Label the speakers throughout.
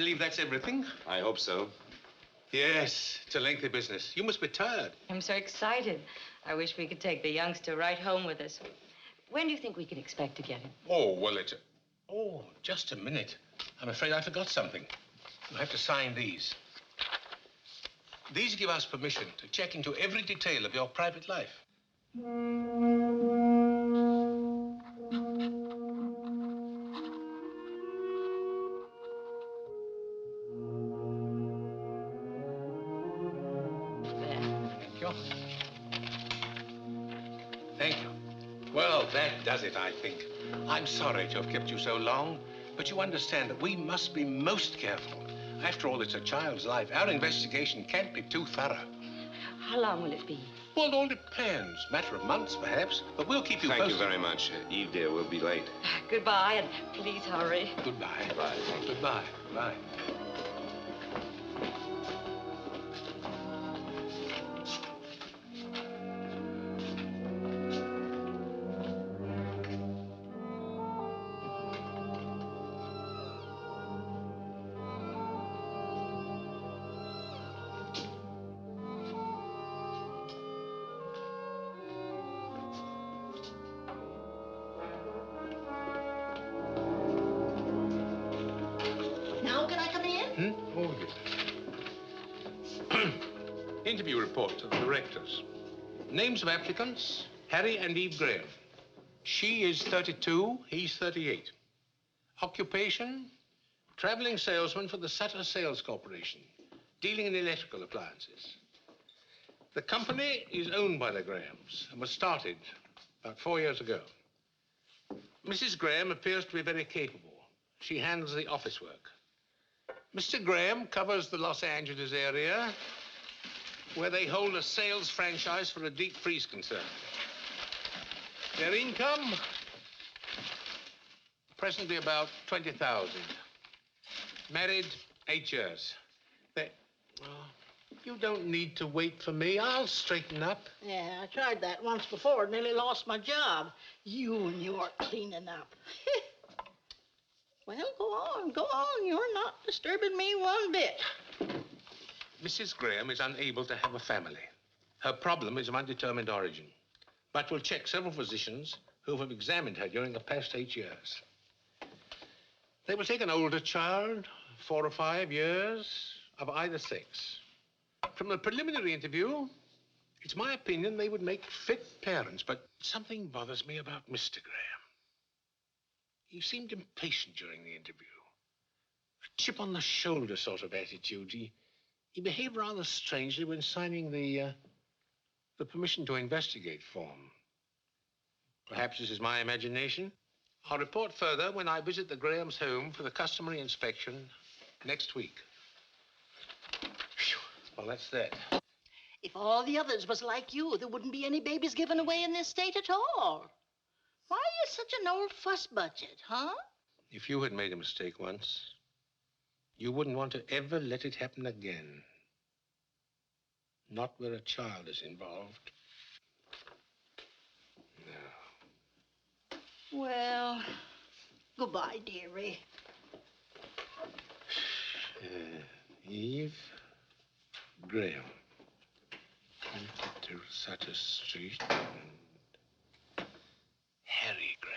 Speaker 1: believe that's everything.
Speaker 2: I hope so.
Speaker 1: Yes, it's a lengthy business. You must be tired.
Speaker 3: I'm so excited. I wish we could take the youngster right home with us. When do you think we can expect to get him?
Speaker 1: Oh, well, Oh, just a minute. I'm afraid I forgot something. You'll have to sign these. These give us permission to check into every detail of your private life. Thank you. Well, that does it, I think. I'm sorry to have kept you so long, but you understand that we must be most careful. After all, it's a child's life. Our investigation can't be too thorough.
Speaker 3: How long will it be?
Speaker 1: Well, it all depends. Matter of months, perhaps, but we'll keep you posted.
Speaker 2: Thank you very much. Eve, dear, we'll be late.
Speaker 3: Goodbye, and please hurry.
Speaker 1: Goodbye.
Speaker 2: Bye.
Speaker 1: Goodbye. Bye. Oh, yes. Interview report to the directors. Names of applicants, Harry and Eve Graham. She is 32, he's 38. Occupation, traveling salesman for the Sutter Sales Corporation, dealing in electrical appliances. The company is owned by the Grahams and was started about 4 years ago. Mrs. Graham appears to be very capable. She handles the office work. Mr. Graham covers the Los Angeles area, where they hold a sales franchise for a deep freeze concern. Their income, presently about 20,000. Married 8 years. You don't need to wait for me. I'll straighten up.
Speaker 4: Yeah, I tried that once before. Nearly lost my job. You and your cleaning up. Well, go on, go on. You're not disturbing me one bit.
Speaker 1: Mrs. Graham is unable to have a family. Her problem is of undetermined origin. But we'll check several physicians who have examined her during the past 8 years. They will take an older child, 4 or 5 years, of either sex. From the preliminary interview, it's my opinion they would make fit parents, but something bothers me about Mr. Graham. He seemed impatient during the interview. A chip on the shoulder sort of attitude. He behaved rather strangely when signing the permission to investigate form. Perhaps this is my imagination. I'll report further when I visit the Grahams' home for the customary inspection next week. Whew. Well, that's that.
Speaker 4: If all the others was like you, there wouldn't be any babies given away in this state at all. Why are you such an old fuss budget, huh?
Speaker 1: If you had made a mistake once, you wouldn't want to ever let it happen again. Not where a child is involved. No.
Speaker 4: Well, goodbye, dearie.
Speaker 1: Eve Graham. To Sutter Street. And Harry Graham.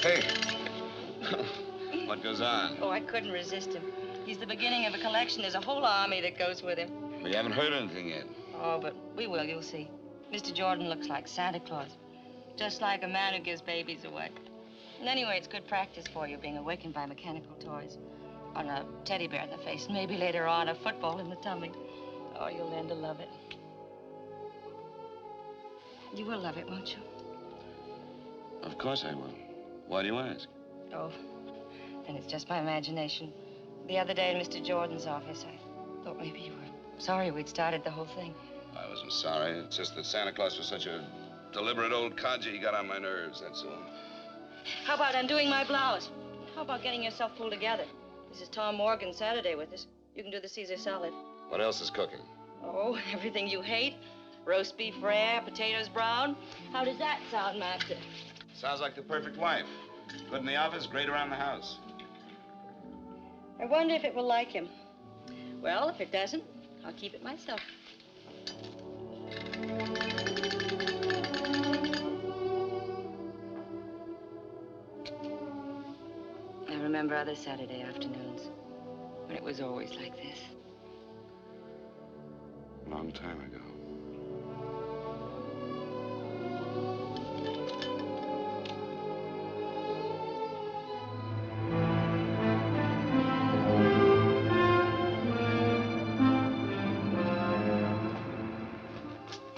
Speaker 2: Hey. What goes on?
Speaker 3: Oh, I couldn't resist him. He's the beginning of a collection. There's a whole army that goes with him.
Speaker 2: We haven't heard anything yet.
Speaker 3: Oh, but we will, you'll see. Mr. Jordan looks like Santa Claus. Just like a man who gives babies away. And anyway, it's good practice for you, being awakened by mechanical toys. On a teddy bear in the face, and maybe later on a football in the tummy. Oh, you'll learn to love it. You will love it, won't you?
Speaker 2: Of course I will. Why do you ask?
Speaker 3: Oh, then it's just my imagination. The other day in Mr. Jordan's office, Thought maybe you were sorry we'd started the whole thing.
Speaker 2: I wasn't sorry. It's just that Santa Claus was such a deliberate old codger. He got on my nerves, that's all.
Speaker 3: How about undoing my blouse? How about getting yourself pulled together? This is Tom Morgan's Saturday with us. You can do the Caesar salad.
Speaker 2: What else is cooking?
Speaker 3: Oh, everything you hate. Roast beef rare, potatoes brown. How does that sound, Master?
Speaker 2: Sounds like the perfect wife. Good in the office, great around the house.
Speaker 3: I wonder if it will like him. Well, if it doesn't, I'll keep it myself. I remember other Saturday afternoons when it was always like this.
Speaker 2: A long time ago.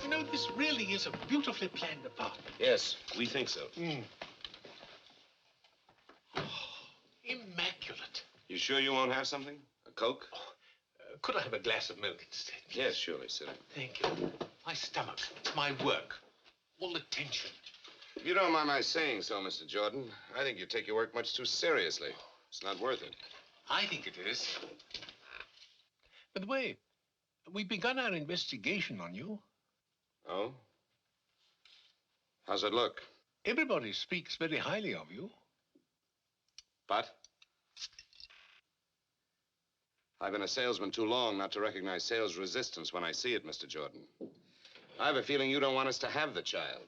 Speaker 1: You know, this really is a beautifully planned apartment.
Speaker 2: Yes, we think so.
Speaker 1: Immaculate.
Speaker 2: You sure you won't have something? A Coke?
Speaker 1: Could I have a glass of milk instead?
Speaker 2: Yes, surely, sir.
Speaker 1: Thank you. My stomach, my work, all the tension.
Speaker 2: If you don't mind my saying so, Mr. Jordan, I think you take your work much too seriously. It's not worth it.
Speaker 1: I think it is. By the way, we've begun our investigation on you.
Speaker 2: Oh? How's it look?
Speaker 1: Everybody speaks very highly of you.
Speaker 2: But? I've been a salesman too long not to recognize sales resistance when I see it, Mr. Jordan. I have a feeling you don't want us to have the child.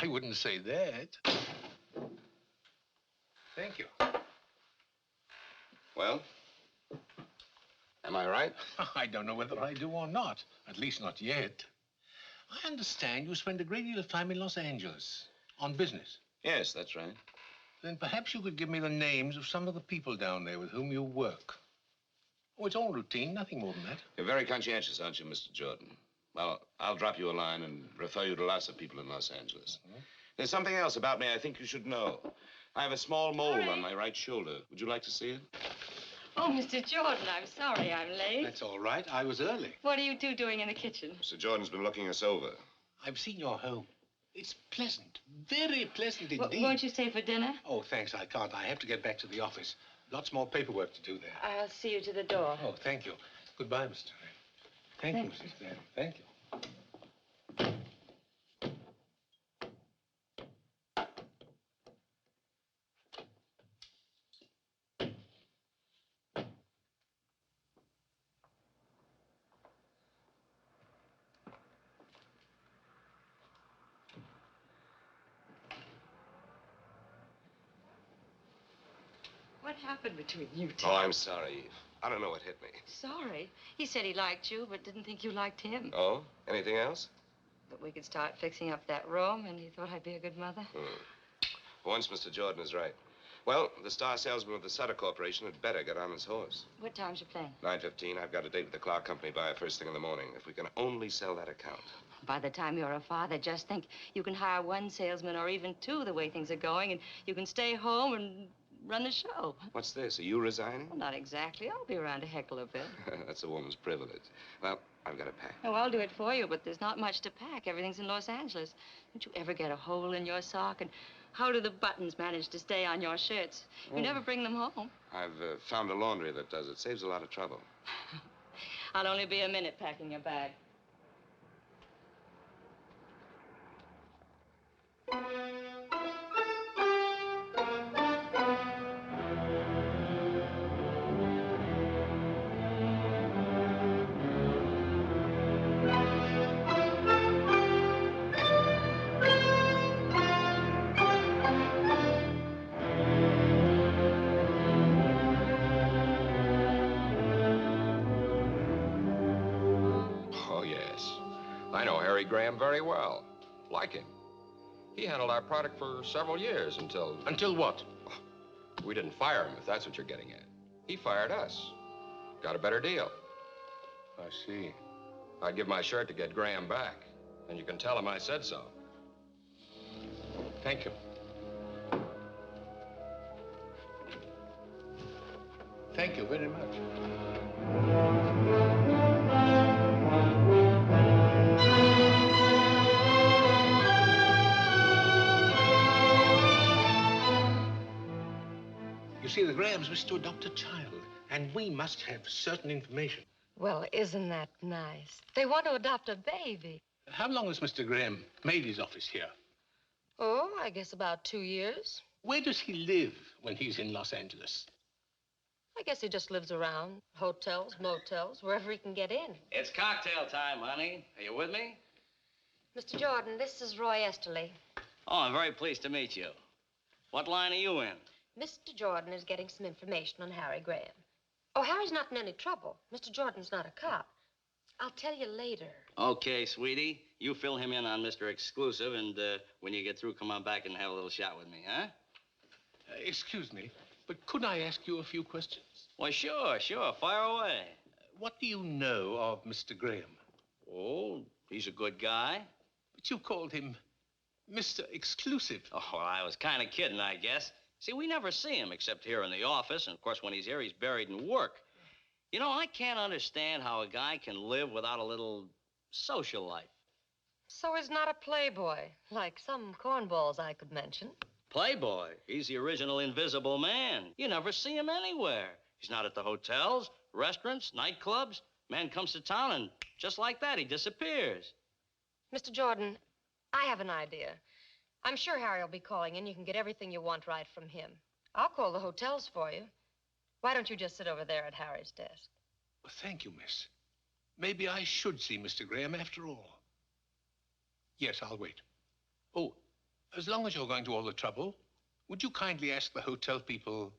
Speaker 1: I wouldn't say that. Thank you.
Speaker 2: Well? Am I right?
Speaker 1: I don't know whether I do or not. At least not yet. I understand you spend a great deal of time in Los Angeles on business.
Speaker 2: Yes, that's right.
Speaker 1: Then perhaps you could give me the names of some of the people down there with whom you work. Oh, it's all routine, nothing more than that.
Speaker 2: You're very conscientious, aren't you, Mr. Jordan? Well, I'll drop you a line and refer you to lots of people in Los Angeles. There's something else about me I think you should know. I have a small mole on my right shoulder. Would you like to see it?
Speaker 3: Oh, Mr. Jordan, I'm sorry I'm late.
Speaker 1: That's all right. I was early.
Speaker 3: What are you two doing in the kitchen?
Speaker 2: Mr. Jordan's been looking us over.
Speaker 1: I've seen your home. It's pleasant, very pleasant indeed.
Speaker 3: Won't you stay for dinner?
Speaker 1: Oh, thanks, I can't. I have to get back to the office. Lots more paperwork to do there.
Speaker 3: I'll see you to the door.
Speaker 1: Oh, thank you. Goodbye, Mr. Ray. Thank you, Mrs. Graham. Thank you.
Speaker 3: What happened between you two?
Speaker 2: Oh, I'm sorry, Eve. I don't know what hit me.
Speaker 3: Sorry. He said he liked you, but didn't think you liked him.
Speaker 2: Oh? Anything else?
Speaker 3: But we could start fixing up that room, and he thought I'd be a good mother.
Speaker 2: Once Mr. Jordan is right. Well, the star salesman of the Sutter Corporation had better get on his horse.
Speaker 3: What time's your plane?
Speaker 2: 9:15. I've got a date with the Clark Company buyer first thing in the morning. If we can only sell that account.
Speaker 3: By the time you're a father, just think you can hire one salesman or even two the way things are going, and you can stay home and run the show.
Speaker 2: What's this? Are you resigning?
Speaker 3: Well, not exactly. I'll be around to heckle a bit.
Speaker 2: That's a woman's privilege. Well, I've got to pack.
Speaker 3: Oh, I'll do it for you, but there's not much to pack. Everything's in Los Angeles. Don't you ever get a hole in your sock? And how do the buttons manage to stay on your shirts? You never bring them home.
Speaker 2: I've found a laundry that does it. Saves a lot of trouble.
Speaker 3: I'll only be a minute packing your bag.
Speaker 5: Oh, yes. I know Harry Graham very well. Like him. He handled our product for several years until...
Speaker 1: Until what?
Speaker 5: We didn't fire him, if that's what you're getting at. He fired us. Got a better deal.
Speaker 1: I see.
Speaker 5: I'd give my shirt to get Graham back. And you can tell him I said so.
Speaker 1: Thank you. Thank you very much. You see, the Grahams wish to adopt a child, and we must have certain information.
Speaker 3: Well, isn't that nice? They want to adopt a baby.
Speaker 1: How long has Mr. Graham made his office here?
Speaker 3: Oh, I guess about 2 years.
Speaker 1: Where does he live when he's in Los Angeles?
Speaker 3: I guess he just lives around. Hotels, motels, wherever he can get in.
Speaker 6: It's cocktail time, honey. Are you with me?
Speaker 3: Mr. Jordan, this is Roy Esterly.
Speaker 6: Oh, I'm very pleased to meet you. What line are you in?
Speaker 3: Mr. Jordan is getting some information on Harry Graham. Oh, Harry's not in any trouble. Mr. Jordan's not a cop. I'll tell you later.
Speaker 6: Okay, sweetie. You fill him in on Mr. Exclusive, and when you get through, come on back and have a little chat with me, huh?
Speaker 1: Excuse me, but could I ask you a few questions?
Speaker 6: Well, sure. Fire away.
Speaker 1: What do you know of Mr. Graham?
Speaker 6: Oh, he's a good guy.
Speaker 1: But you called him Mr. Exclusive.
Speaker 6: Oh, well, I was kind of kidding, I guess. See, we never see him except here in the office, and of course, when he's here, he's buried in work. You know, I can't understand how a guy can live without a little social life.
Speaker 3: So he's not a playboy, like some cornballs I could mention.
Speaker 6: Playboy. He's the original Invisible Man. You never see him anywhere. He's not at the hotels, restaurants, nightclubs. Man comes to town, and just like that, he disappears.
Speaker 3: Mr. Jordan, I have an idea. I'm sure Harry will be calling in. You can get everything you want right from him. I'll call the hotels for you. Why don't you just sit over there at Harry's desk?
Speaker 1: Well, thank you, miss. Maybe I should see Mr. Graham after all. Yes, I'll wait. Oh, as long as you're going to all the trouble, would you kindly ask the hotel people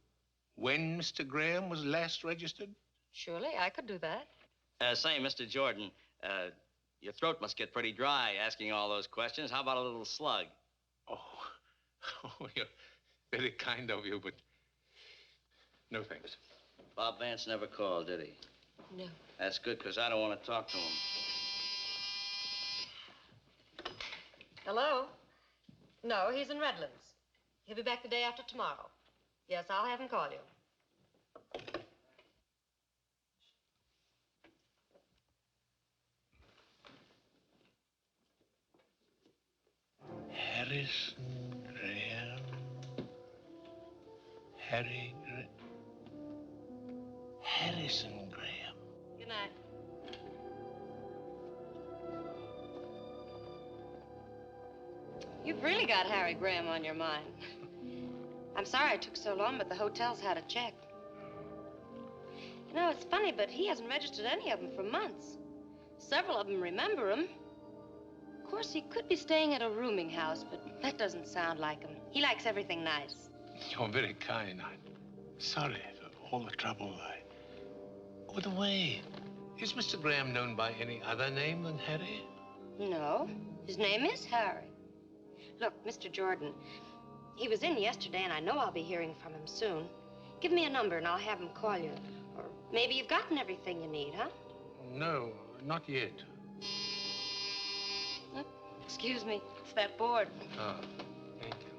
Speaker 1: when Mr. Graham was last registered?
Speaker 3: Surely, I could do that.
Speaker 6: Say, Mr. Jordan, your throat must get pretty dry asking all those questions. How about a little slug?
Speaker 1: Oh, you're very kind of you, but no thanks.
Speaker 6: Bob Vance never called, did he?
Speaker 3: No.
Speaker 6: That's good, because I don't want to talk to him.
Speaker 3: Hello? No, he's in Redlands. He'll be back the day after tomorrow. Yes, I'll have him call you.
Speaker 1: Harrison Graham. Harrison Graham.
Speaker 3: Good night. You've really got Harry Graham on your mind. I'm sorry it took so long, but the hotels had a check. You know, it's funny, but he hasn't registered any of them for months. Several of them remember him. Of course, he could be staying at a rooming house, but that doesn't sound like him. He likes everything nice.
Speaker 1: You're very kind. I'm sorry for all the trouble. By the way, is Mr. Graham known by any other name than Harry?
Speaker 3: No, his name is Harry. Look, Mr. Jordan, he was in yesterday, and I know I'll be hearing from him soon. Give me a number, and I'll have him call you. Or maybe you've gotten everything you need, huh?
Speaker 1: No, not yet.
Speaker 3: Excuse me, it's that board.
Speaker 1: Ah, thank you.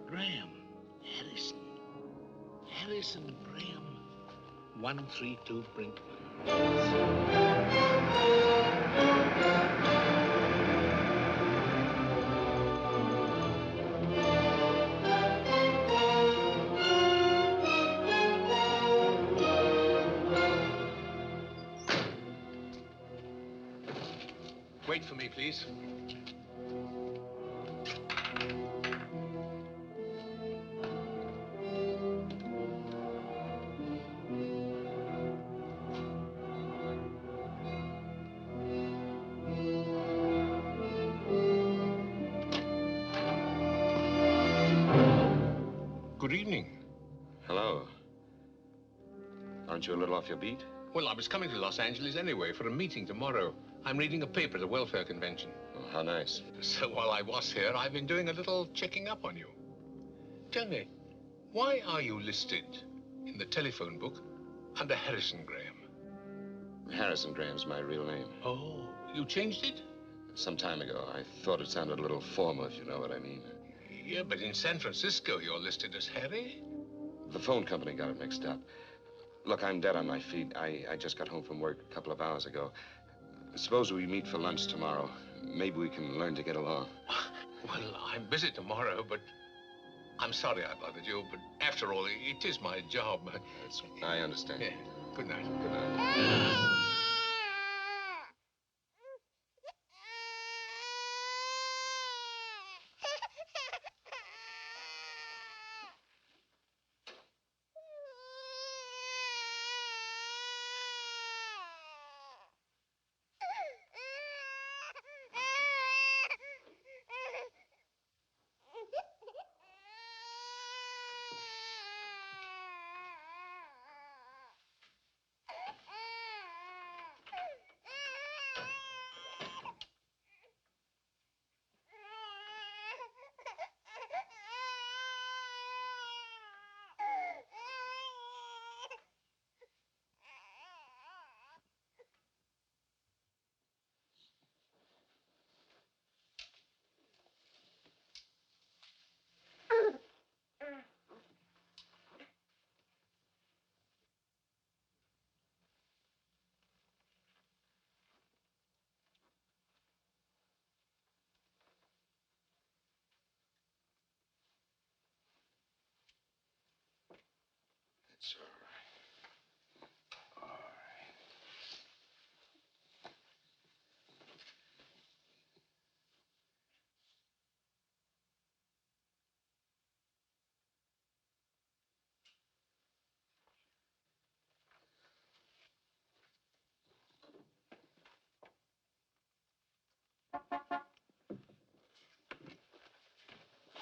Speaker 1: Graham. Harrison Graham. 132 Brinkman. Wait for me, please. Good evening.
Speaker 2: Hello. Aren't you a little off your beat?
Speaker 1: Well, I was coming to Los Angeles anyway for a meeting tomorrow. I'm reading a paper at a welfare convention.
Speaker 2: Oh, how nice.
Speaker 1: So while I was here, I've been doing a little checking up on you. Tell me, why are you listed in the telephone book under Harrison Graham?
Speaker 2: Harrison Graham's my real name.
Speaker 1: Oh, you changed it?
Speaker 2: Some time ago. I thought it sounded a little formal, if you know what I mean.
Speaker 1: Yeah, but in San Francisco, you're listed as Harry.
Speaker 2: The phone company got it mixed up. Look, I'm dead on my feet. I just got home from work a couple of hours ago. Suppose we meet for lunch tomorrow. Maybe we can learn to get along.
Speaker 1: Well, I'm busy tomorrow, but I'm sorry I bothered you. But after all, it is my job.
Speaker 2: I understand.
Speaker 1: Yeah. Good night.
Speaker 2: Good night. It's all right. All right.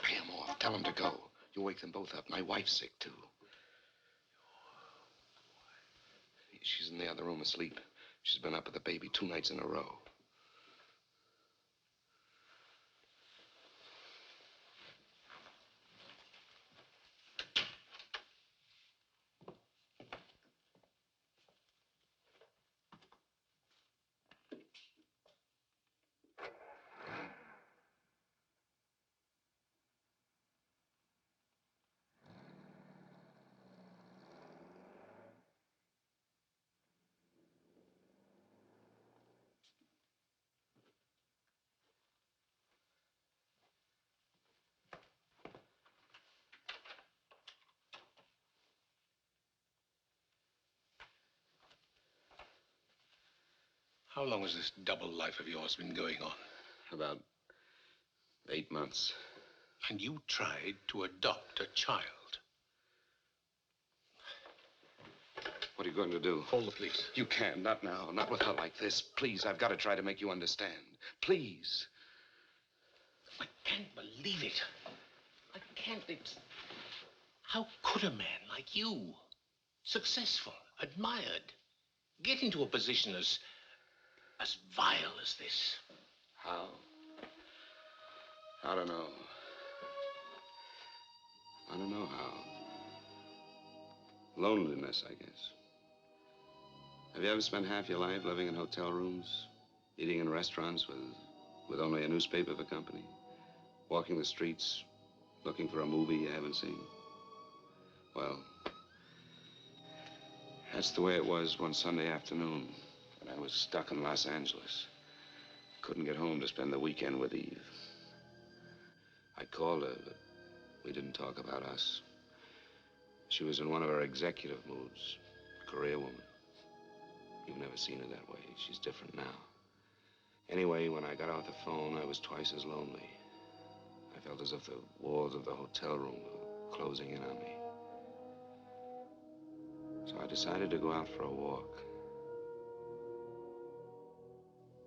Speaker 2: Pay him off. Tell him to go. You wake them both up. My wife's sick, too. She's in the other room asleep. She's been up with the baby 2 nights in a row.
Speaker 1: How long has this double life of yours been going on?
Speaker 2: About 8 months.
Speaker 1: And you tried to adopt a child.
Speaker 2: What are you going to do?
Speaker 1: Call the police.
Speaker 2: You can't. Not now. Not with her like this. Please, I've got to try to make you understand. Please.
Speaker 1: I can't believe it. I can't. How could a man like you, successful, admired, get into a position as vile as this?
Speaker 2: How? I don't know. I don't know how. Loneliness, I guess. Have you ever spent half your life living in hotel rooms, eating in restaurants with only a newspaper for company, walking the streets, looking for a movie you haven't seen? Well, that's the way it was one Sunday afternoon when I was stuck in Los Angeles. Couldn't get home to spend the weekend with Eve. I called her, but we didn't talk about us. She was in one of her executive moods, career woman. You've never seen her that way. She's different now. Anyway, when I got off the phone, I was twice as lonely. I felt as if the walls of the hotel room were closing in on me. So I decided to go out for a walk.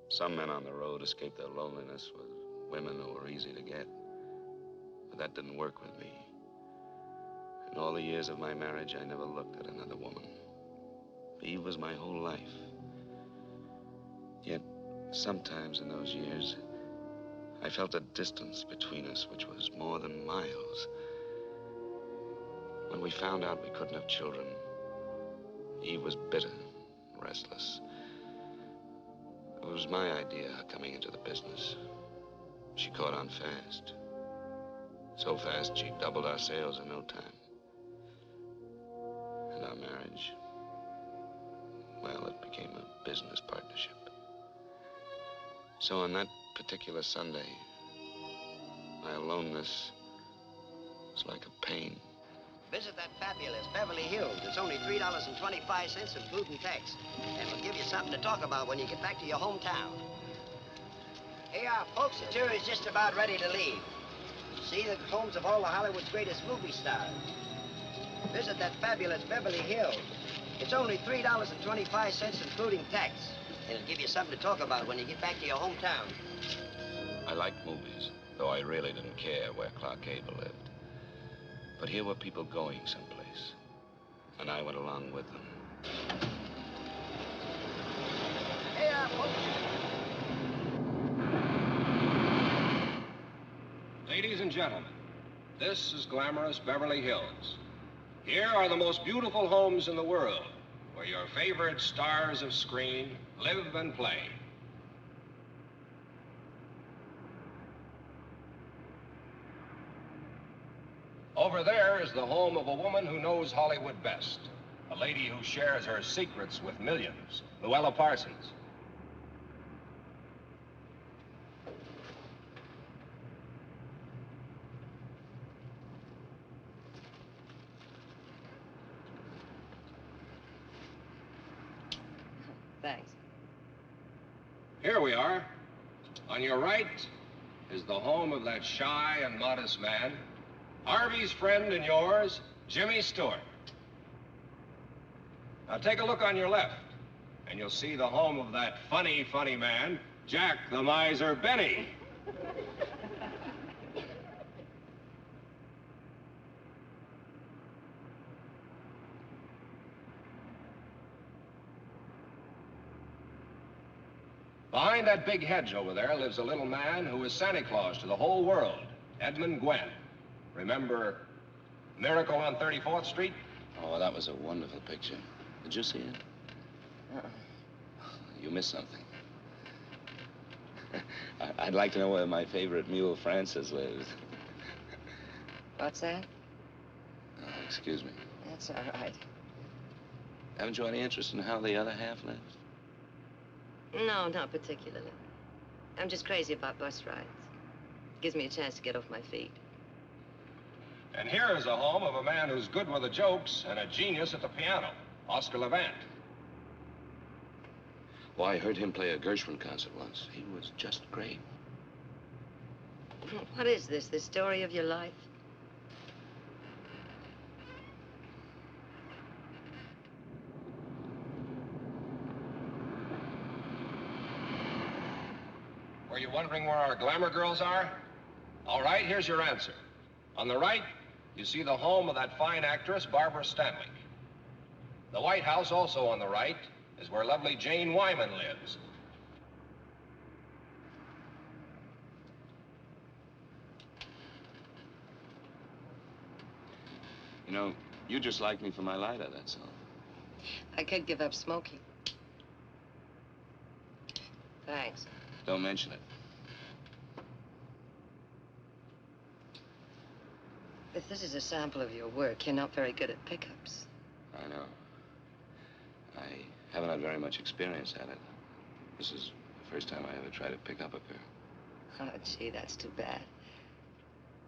Speaker 2: Some men on the road escape their loneliness with women who are easy to get. But that didn't work with me. In all the years of my marriage, I never looked at another woman. Eve was my whole life. Yet, sometimes in those years, I felt a distance between us which was more than miles. When we found out we couldn't have children, Eve was bitter, restless. It was my idea coming into the business. She caught on fast. So fast, she doubled our sales in no time. our marriage, well, it became a business partnership. So on that particular Sunday, my aloneness was like a pain.
Speaker 7: Visit that fabulous Beverly Hills. It's only $3.25 including tax. And we'll give you something to talk about when you get back to your hometown. Hey, folks, the tour is just about ready to leave. See the homes of all of Hollywood's greatest movie stars. Visit that fabulous Beverly Hills. It's only $3.25 including tax. And it'll give you something to talk about when you get back to your hometown.
Speaker 2: I liked movies, though I really didn't care where Clark Gable lived. But here were people going someplace, and I went along with them.
Speaker 7: Hey, folks.
Speaker 5: Ladies and gentlemen, this is glamorous Beverly Hills. Here are the most beautiful homes in the world, where your favorite stars of screen live and play. Over there is the home of a woman who knows Hollywood best, a lady who shares her secrets with millions, Luella Parsons.
Speaker 3: Thanks.
Speaker 5: Here we are. On your right is the home of that shy and modest man, Harvey's friend and yours, Jimmy Stewart. Now take a look on your left, and you'll see the home of that funny, funny man, Jack the Miser Benny. Behind that big hedge over there lives a little man who is Santa Claus to the whole world, Edmund Gwenn. Remember Miracle on 34th Street?
Speaker 2: Oh, that was a wonderful picture. Did you see it? You missed something. I'd like to know where my favorite mule, Francis, lives.
Speaker 3: What's that?
Speaker 2: Oh, excuse me.
Speaker 3: That's all right.
Speaker 2: Haven't you any interest in how the other half lives?
Speaker 3: No, not particularly. I'm just crazy about bus rides. Gives me a chance to get off my feet.
Speaker 5: And here is a home of a man who's good with the jokes and a genius at the piano, Oscar Levant.
Speaker 2: Well, I heard him play a Gershwin concert once. He was just great.
Speaker 3: What is this, the story of your life?
Speaker 5: Were you wondering where our glamour girls are? All right, here's your answer. On the right, you see the home of that fine actress, Barbara Stanwyck. The White House, also on the right, is where lovely Jane Wyman lives.
Speaker 2: You know, you just like me for my lighter, that's all.
Speaker 3: I could give up smoking. Thanks.
Speaker 2: Don't mention it.
Speaker 3: If this is a sample of your work, you're not very good at pickups.
Speaker 2: I know. I haven't had very much experience at it. This is the first time I ever tried to pick up a girl.
Speaker 3: Oh, gee, that's too bad.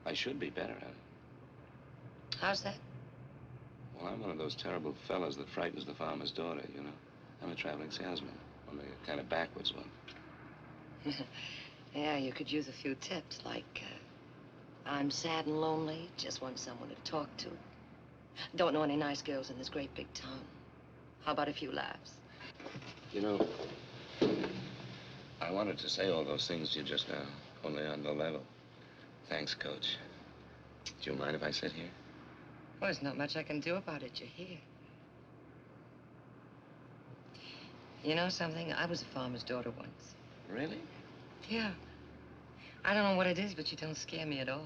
Speaker 2: I should be better at it.
Speaker 3: How's that?
Speaker 2: Well, I'm one of those terrible fellas that frightens the farmer's daughter, you know. I'm a traveling salesman, only a kind of backwards one.
Speaker 3: Yeah, you could use a few tips, like, I'm sad and lonely, just want someone to talk to. Don't know any nice girls in this great big town. How about a few laughs?
Speaker 2: You know, I wanted to say all those things to you just now, only on the level. Thanks, Coach. Do you mind if I sit here?
Speaker 3: Well, there's not much I can do about it. You're here. You know something? I was a farmer's daughter once.
Speaker 2: Really?
Speaker 3: Yeah. I don't know what it is, but you don't scare me at all.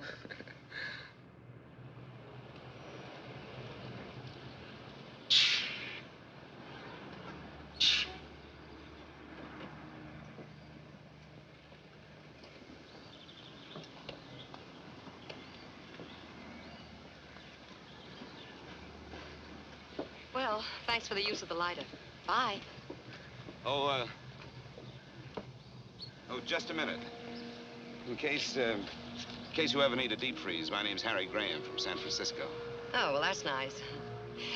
Speaker 3: Well, thanks for the use of the lighter. Bye.
Speaker 2: Oh, just a minute. In case you ever need a deep freeze, my name's Harry Graham from San Francisco.
Speaker 3: Oh, well, that's nice.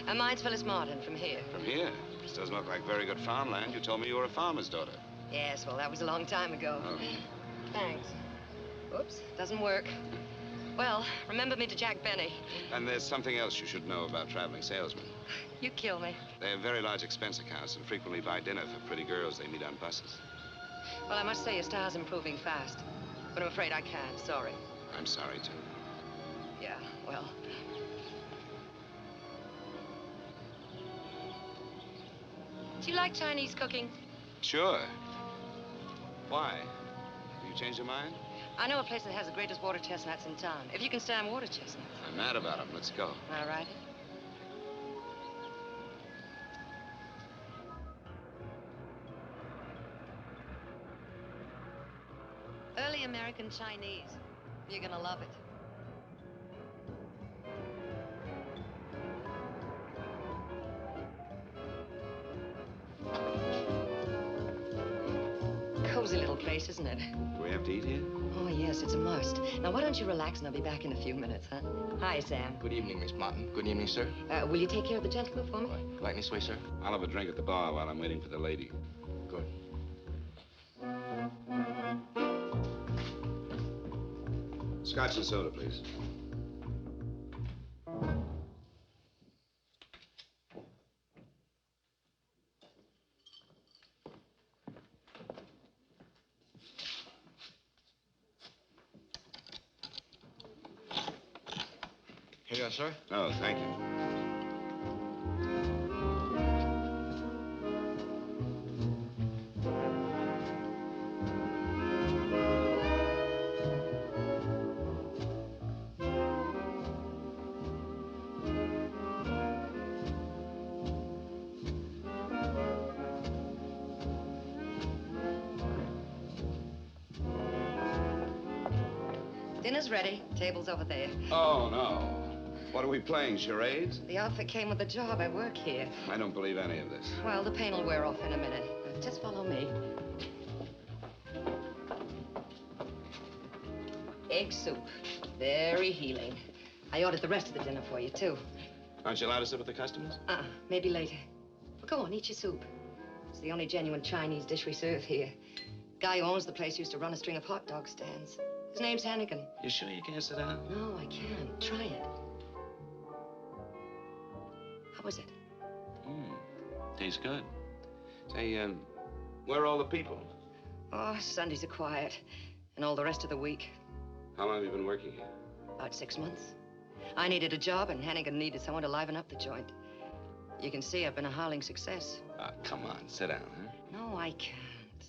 Speaker 3: Mine's Phyllis Martin from here.
Speaker 2: From here? This doesn't look like very good farmland. You told me you were a farmer's daughter.
Speaker 3: Yes, well, that was a long time ago.
Speaker 2: Oh.
Speaker 3: Thanks. Oops, doesn't work. Well, remember me to Jack Benny.
Speaker 2: And there's something else you should know about traveling salesmen.
Speaker 3: You kill me.
Speaker 2: They have very large expense accounts and frequently buy dinner for pretty girls they meet on buses.
Speaker 3: Well, I must say your style's improving fast. But I'm afraid I can't. Sorry.
Speaker 2: I'm sorry, too.
Speaker 3: Yeah, well. Do you like Chinese cooking?
Speaker 2: Sure. Why? Have you changed your mind?
Speaker 3: I know a place that has the greatest water chestnuts in town. If you can stand water chestnuts.
Speaker 2: I'm mad about them. Let's go.
Speaker 3: All right. Early American Chinese. You're gonna love it. Cozy little place, isn't it?
Speaker 2: Do we have to eat here?
Speaker 3: Oh, yes, it's a must. Now, why don't you relax and I'll be back in a few minutes, huh? Hi, Sam.
Speaker 8: Good evening, Miss Martin. Good evening, sir.
Speaker 3: Will you take care of the gentleman for me?
Speaker 8: Right this way, sir.
Speaker 2: I'll have a drink at the bar while I'm waiting for the lady.
Speaker 8: Good.
Speaker 2: Scotch and soda, please.
Speaker 8: Here you are, sir.
Speaker 2: Oh, thank you.
Speaker 3: Dinner's ready. Table's over there.
Speaker 2: Oh, no. What are we playing, charades?
Speaker 3: The outfit came with the job. I work here.
Speaker 2: I don't believe any of this.
Speaker 3: Well, the pain will wear off in a minute. Just follow me. Egg soup. Very healing. I ordered the rest of the dinner for you, too.
Speaker 2: Aren't you allowed to sit with the customers?
Speaker 3: Maybe later. Well, go on, eat your soup. It's the only genuine Chinese dish we serve here. Guy who owns the place used to run a string of hot dog stands. His name's Hannigan.
Speaker 2: You sure you can't sit down?
Speaker 3: No, I can't. Try it. How was it?
Speaker 2: Tastes good. Say, where are all the people?
Speaker 3: Oh, Sundays are quiet. And all the rest of the week.
Speaker 2: How long have you been working here?
Speaker 3: About 6 months. I needed a job, and Hannigan needed someone to liven up the joint. You can see I've been a howling success.
Speaker 2: Ah, come on, sit down, huh?
Speaker 3: No, I can't.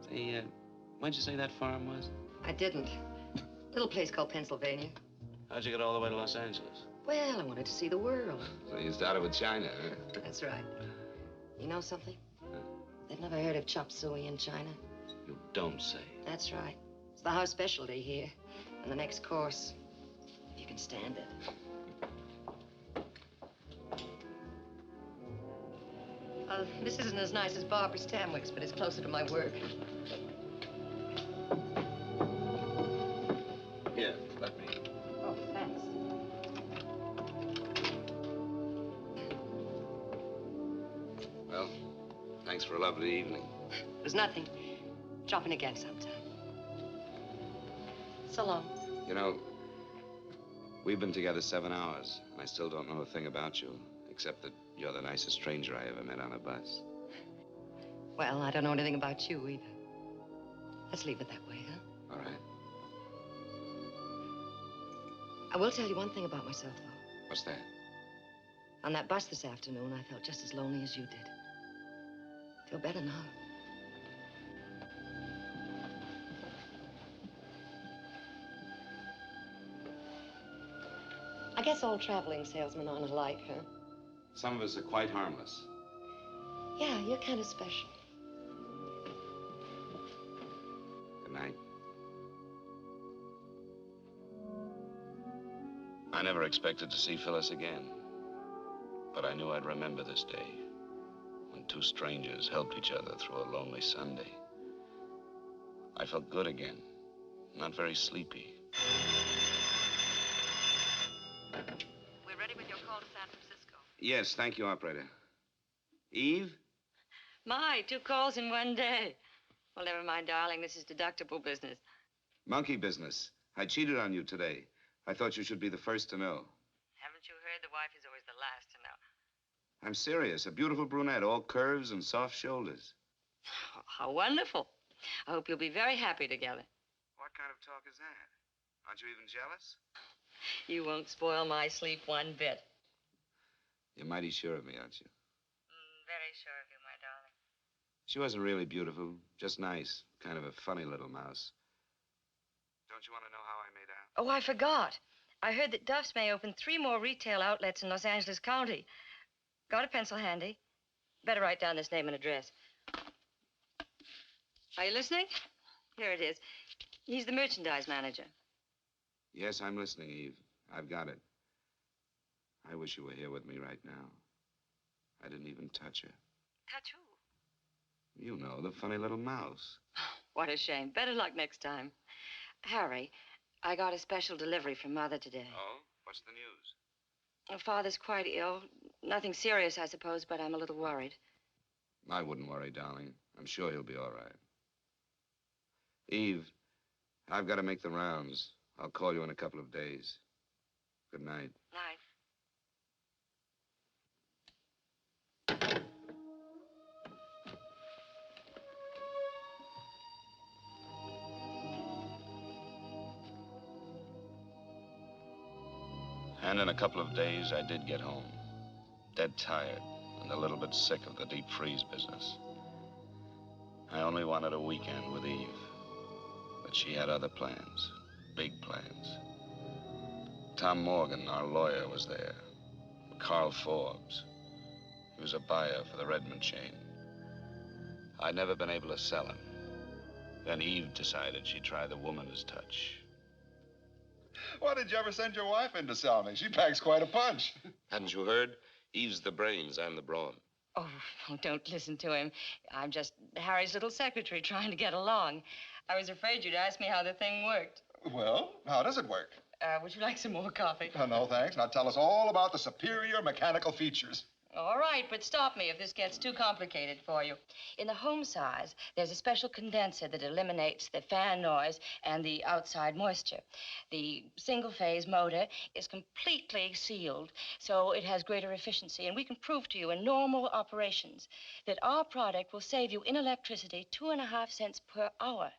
Speaker 2: Say, where'd you say that farm was?
Speaker 3: I didn't. Little place called Pennsylvania.
Speaker 2: How'd you get all the way to Los Angeles?
Speaker 3: Well, I wanted to see the world.
Speaker 2: So you started with China, huh?
Speaker 3: That's right. You know something? They've never heard of chop suey in China.
Speaker 2: You don't say.
Speaker 3: That's right. It's the house specialty here. And the next course, if you can stand it. This isn't as nice as Barbara Stanwyck's, but it's closer to my work.
Speaker 2: Here, let me.
Speaker 3: Oh, thanks.
Speaker 2: Well, thanks for a lovely evening.
Speaker 3: It was nothing. Drop in again sometime. So long.
Speaker 2: You know, we've been together 7 hours, and I still don't know a thing about you, except that you're the nicest stranger I ever met on a bus.
Speaker 3: Well, I don't know anything about you either. Let's leave it that way, huh?
Speaker 2: All right.
Speaker 3: I will tell you one thing about myself, though.
Speaker 2: What's that?
Speaker 3: On that bus this afternoon, I felt just as lonely as you did. Feel better now. I guess all traveling salesmen aren't alike, huh?
Speaker 2: Some of us are quite harmless.
Speaker 3: Yeah, you're kind of special.
Speaker 2: Good night. I never expected to see Phyllis again. but I knew I'd remember this day when two strangers helped each other through a lonely Sunday. I felt good again, not very sleepy.
Speaker 3: We're ready with your call to San Francisco.
Speaker 2: Yes, thank you, operator. Eve?
Speaker 3: My, 2 calls in one day. Well, never mind, darling. This is deductible business.
Speaker 2: Monkey business. I cheated on you today. I thought you should be the first to know.
Speaker 3: Haven't you heard? The wife is always the last to know.
Speaker 2: I'm serious. A beautiful brunette, all curves and soft shoulders.
Speaker 3: Oh, how wonderful. I hope you'll be very happy together.
Speaker 2: What kind of talk is that? Aren't you even jealous?
Speaker 3: You won't spoil my sleep one bit.
Speaker 2: You're mighty sure of me, aren't you?
Speaker 3: Very sure of you, my darling.
Speaker 2: She wasn't really beautiful, just nice. Kind of a funny little mouse. Don't you want to know how I made out?
Speaker 3: Oh, I forgot. I heard that Duff's may open 3 more retail outlets in Los Angeles County. Got a pencil handy? Better write down this name and address. Are you listening? Here it is. He's the merchandise manager.
Speaker 2: Yes, I'm listening, Eve. I've got it. I wish you were here with me right now. I didn't even touch her.
Speaker 3: Touch who?
Speaker 2: You know, the funny little mouse.
Speaker 3: What a shame. Better luck next time. Harry, I got a special delivery from Mother today.
Speaker 2: Oh? What's the news?
Speaker 3: Father's quite ill. Nothing serious, I suppose, but I'm a little worried.
Speaker 2: I wouldn't worry, darling. I'm sure he'll be all right. Eve, I've got to make the rounds. I'll call you in a couple of days. Good night.
Speaker 3: Night.
Speaker 2: And in a couple of days, I did get home. Dead tired and a little bit sick of the deep freeze business. I only wanted a weekend with Eve. But she had other plans, big plans. Tom Morgan, our lawyer, was there. Carl Forbes. He was a buyer for the Redmond chain. I'd never been able to sell him. Then Eve decided she'd try the woman's touch.
Speaker 9: Why did you ever send your wife in to sell me? She packs quite a punch.
Speaker 2: Hadn't you heard? Eve's the brains, I'm the brawn.
Speaker 3: Oh, don't listen to him. I'm just Harry's little secretary trying to get along. I was afraid you'd ask me how the thing worked.
Speaker 9: Well, how does it work?
Speaker 3: Would you like some more coffee?
Speaker 9: Oh, no, thanks. Now tell us all about the superior mechanical features.
Speaker 3: All right, but stop me if this gets too complicated for you. In the home size, there's a special condenser that eliminates the fan noise and the outside moisture. The single-phase motor is completely sealed, so it has greater efficiency, and we can prove to you in normal operations that our product will save you in electricity 2.5 cents per hour,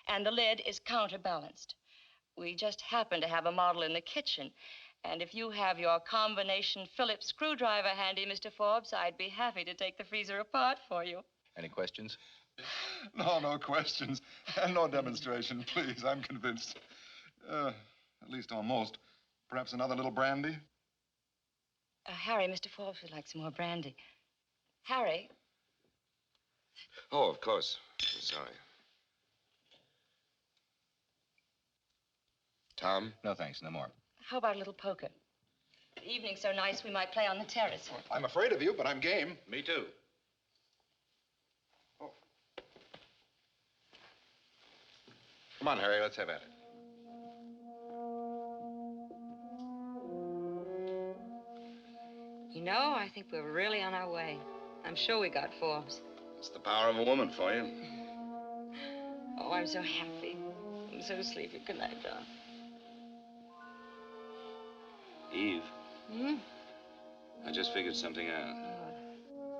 Speaker 3: and the lid is counterbalanced. We just happen to have a model in the kitchen. And if you have your combination Phillips screwdriver handy, Mr. Forbes, I'd be happy to take the freezer apart for you.
Speaker 8: Any questions?
Speaker 9: No questions. And no demonstration, please. I'm convinced. At least almost. Perhaps another little brandy?
Speaker 3: Harry, Mr. Forbes would like some more brandy. Harry?
Speaker 2: Oh, of course. I'm sorry. Tom?
Speaker 8: No, thanks. No more.
Speaker 3: How about a little poker? The evening's so nice we might play on the terrace.
Speaker 9: I'm afraid of you, but I'm game.
Speaker 8: Me too.
Speaker 9: Oh.
Speaker 8: Come on, Harry. Let's have at it.
Speaker 3: You know, I think we're really on our way. I'm sure we got Forbes.
Speaker 2: It's the power of a woman for you.
Speaker 3: Oh, I'm so happy. I'm so sleepy. Good night, darling.
Speaker 2: Eve,
Speaker 3: Hmm?
Speaker 2: I just figured something out.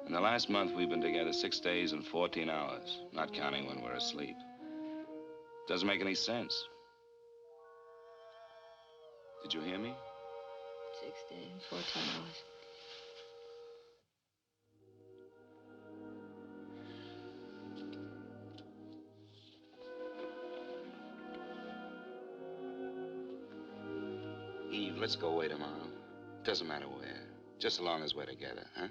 Speaker 2: In the last month, we've been together 6 days and 14 hours, not counting when we're asleep. Doesn't make any sense. Did you hear me?
Speaker 3: 6 days and 14 hours.
Speaker 2: Eve, let's go away tomorrow. Doesn't matter where. Just as long as we're together, huh?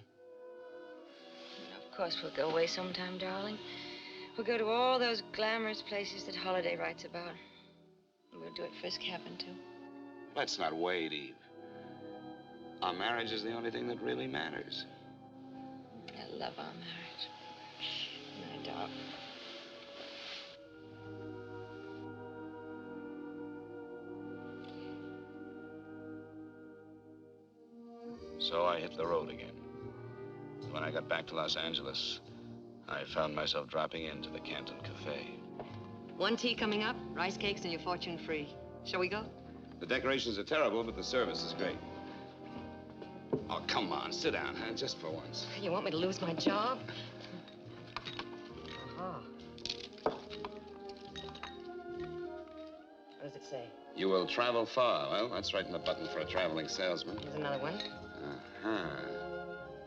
Speaker 3: Of course, we'll go away sometime, darling. We'll go to all those glamorous places that Holiday writes about. We'll do it Frisk happened to.
Speaker 2: Let's not wait, Eve. Our marriage is the only thing that really matters.
Speaker 3: I love our marriage. My dog.
Speaker 2: So I hit the road again. When I got back to Los Angeles, I found myself dropping into the Canton Cafe.
Speaker 3: One tea coming up, rice cakes, and your fortune free. Shall we go?
Speaker 2: The decorations are terrible, but the service is great. Oh, come on, sit down, huh? Just for once.
Speaker 3: You want me to lose my job? Oh. What does it say?
Speaker 2: You will travel far. Well, that's right in the button for a traveling salesman.
Speaker 3: Here's another one.
Speaker 2: Uh-huh.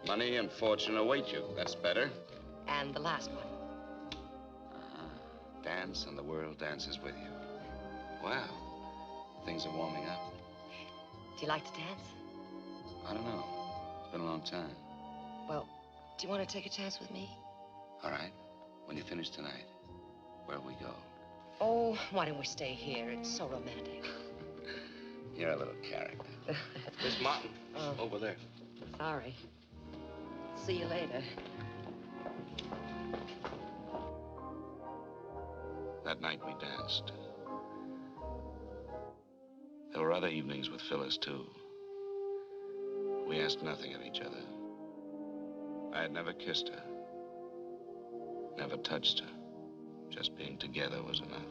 Speaker 2: Money and fortune await you. That's better.
Speaker 3: And the last one.
Speaker 2: Dance and the world dances with you. Wow. Things are warming up.
Speaker 3: Do you like to dance?
Speaker 2: I don't know. It's been a long time.
Speaker 3: Well, do you want to take a chance with me?
Speaker 2: All right. When you finish tonight, where'll we go?
Speaker 3: Oh, why don't we stay here? It's so romantic.
Speaker 2: You're a little character.
Speaker 1: Miss Martin,
Speaker 3: Oh.
Speaker 1: over there.
Speaker 3: Sorry. See you later.
Speaker 2: That night we danced. There were other evenings with Phyllis, too. We asked nothing of each other. I had never kissed her, never touched her. Just being together was enough.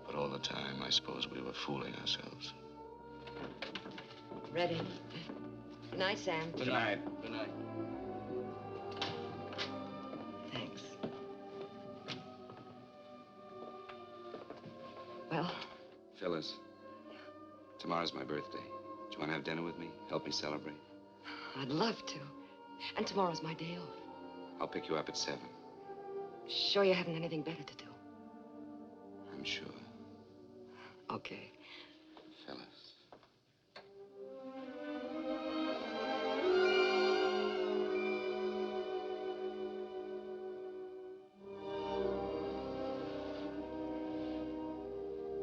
Speaker 2: But all the time, I suppose we were fooling ourselves.
Speaker 3: Ready. Good night, Sam.
Speaker 2: Good night.
Speaker 1: Good night.
Speaker 3: Thanks. Well,
Speaker 2: Phyllis, tomorrow's my birthday. Do you want to have dinner with me? Help me celebrate?
Speaker 3: I'd love to. And tomorrow's my day off.
Speaker 2: I'll pick you up at 7.
Speaker 3: Sure you haven't anything better to do?
Speaker 2: I'm sure.
Speaker 3: Okay.
Speaker 2: Phyllis.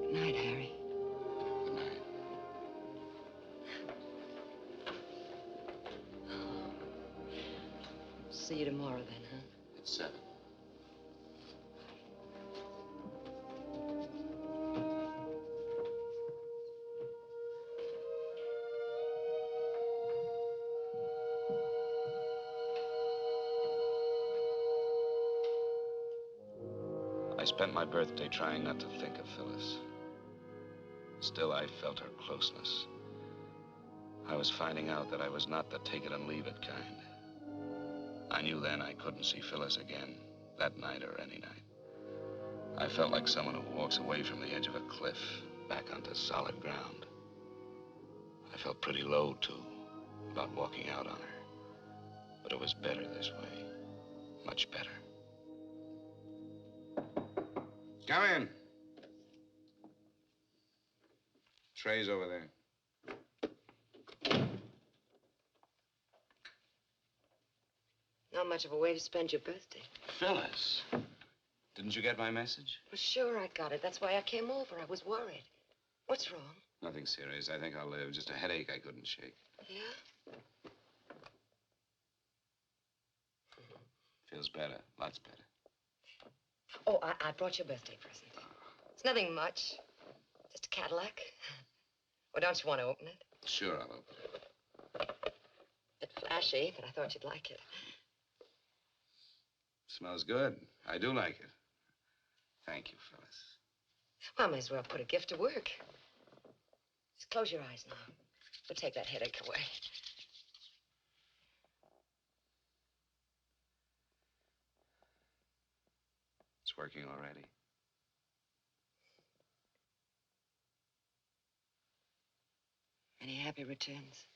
Speaker 3: Good night, Harry.
Speaker 2: Good night.
Speaker 3: See you tomorrow then, huh?
Speaker 2: At 7. I spent my birthday trying not to think of Phyllis. Still, I felt her closeness. I was finding out that I was not the take it and leave it kind. I knew then I couldn't see Phyllis again, that night or any night. I felt like someone who walks away from the edge of a cliff, back onto solid ground. I felt pretty low, too, about walking out on her. But it was better this way, much better. Come in. Tray's over there.
Speaker 3: Not much of a way to spend your birthday.
Speaker 2: Phyllis, didn't you get my message?
Speaker 3: Well, sure, I got it. That's why I came over. I was worried. What's wrong?
Speaker 2: Nothing serious. I think I'll live. Just a headache I couldn't shake.
Speaker 3: Yeah?
Speaker 2: Feels better. Lots better.
Speaker 3: Oh, I brought you a birthday present. It's nothing much. Just a Cadillac. Well, don't you want to open it?
Speaker 2: Sure, I'll open it.
Speaker 3: Bit flashy, but I thought you'd like it.
Speaker 2: Smells good. I do like it. Thank you, Phyllis.
Speaker 3: Well, I might as well put a gift to work. Just close your eyes now. We'll take that headache away.
Speaker 2: It's working already.
Speaker 3: Any happy returns?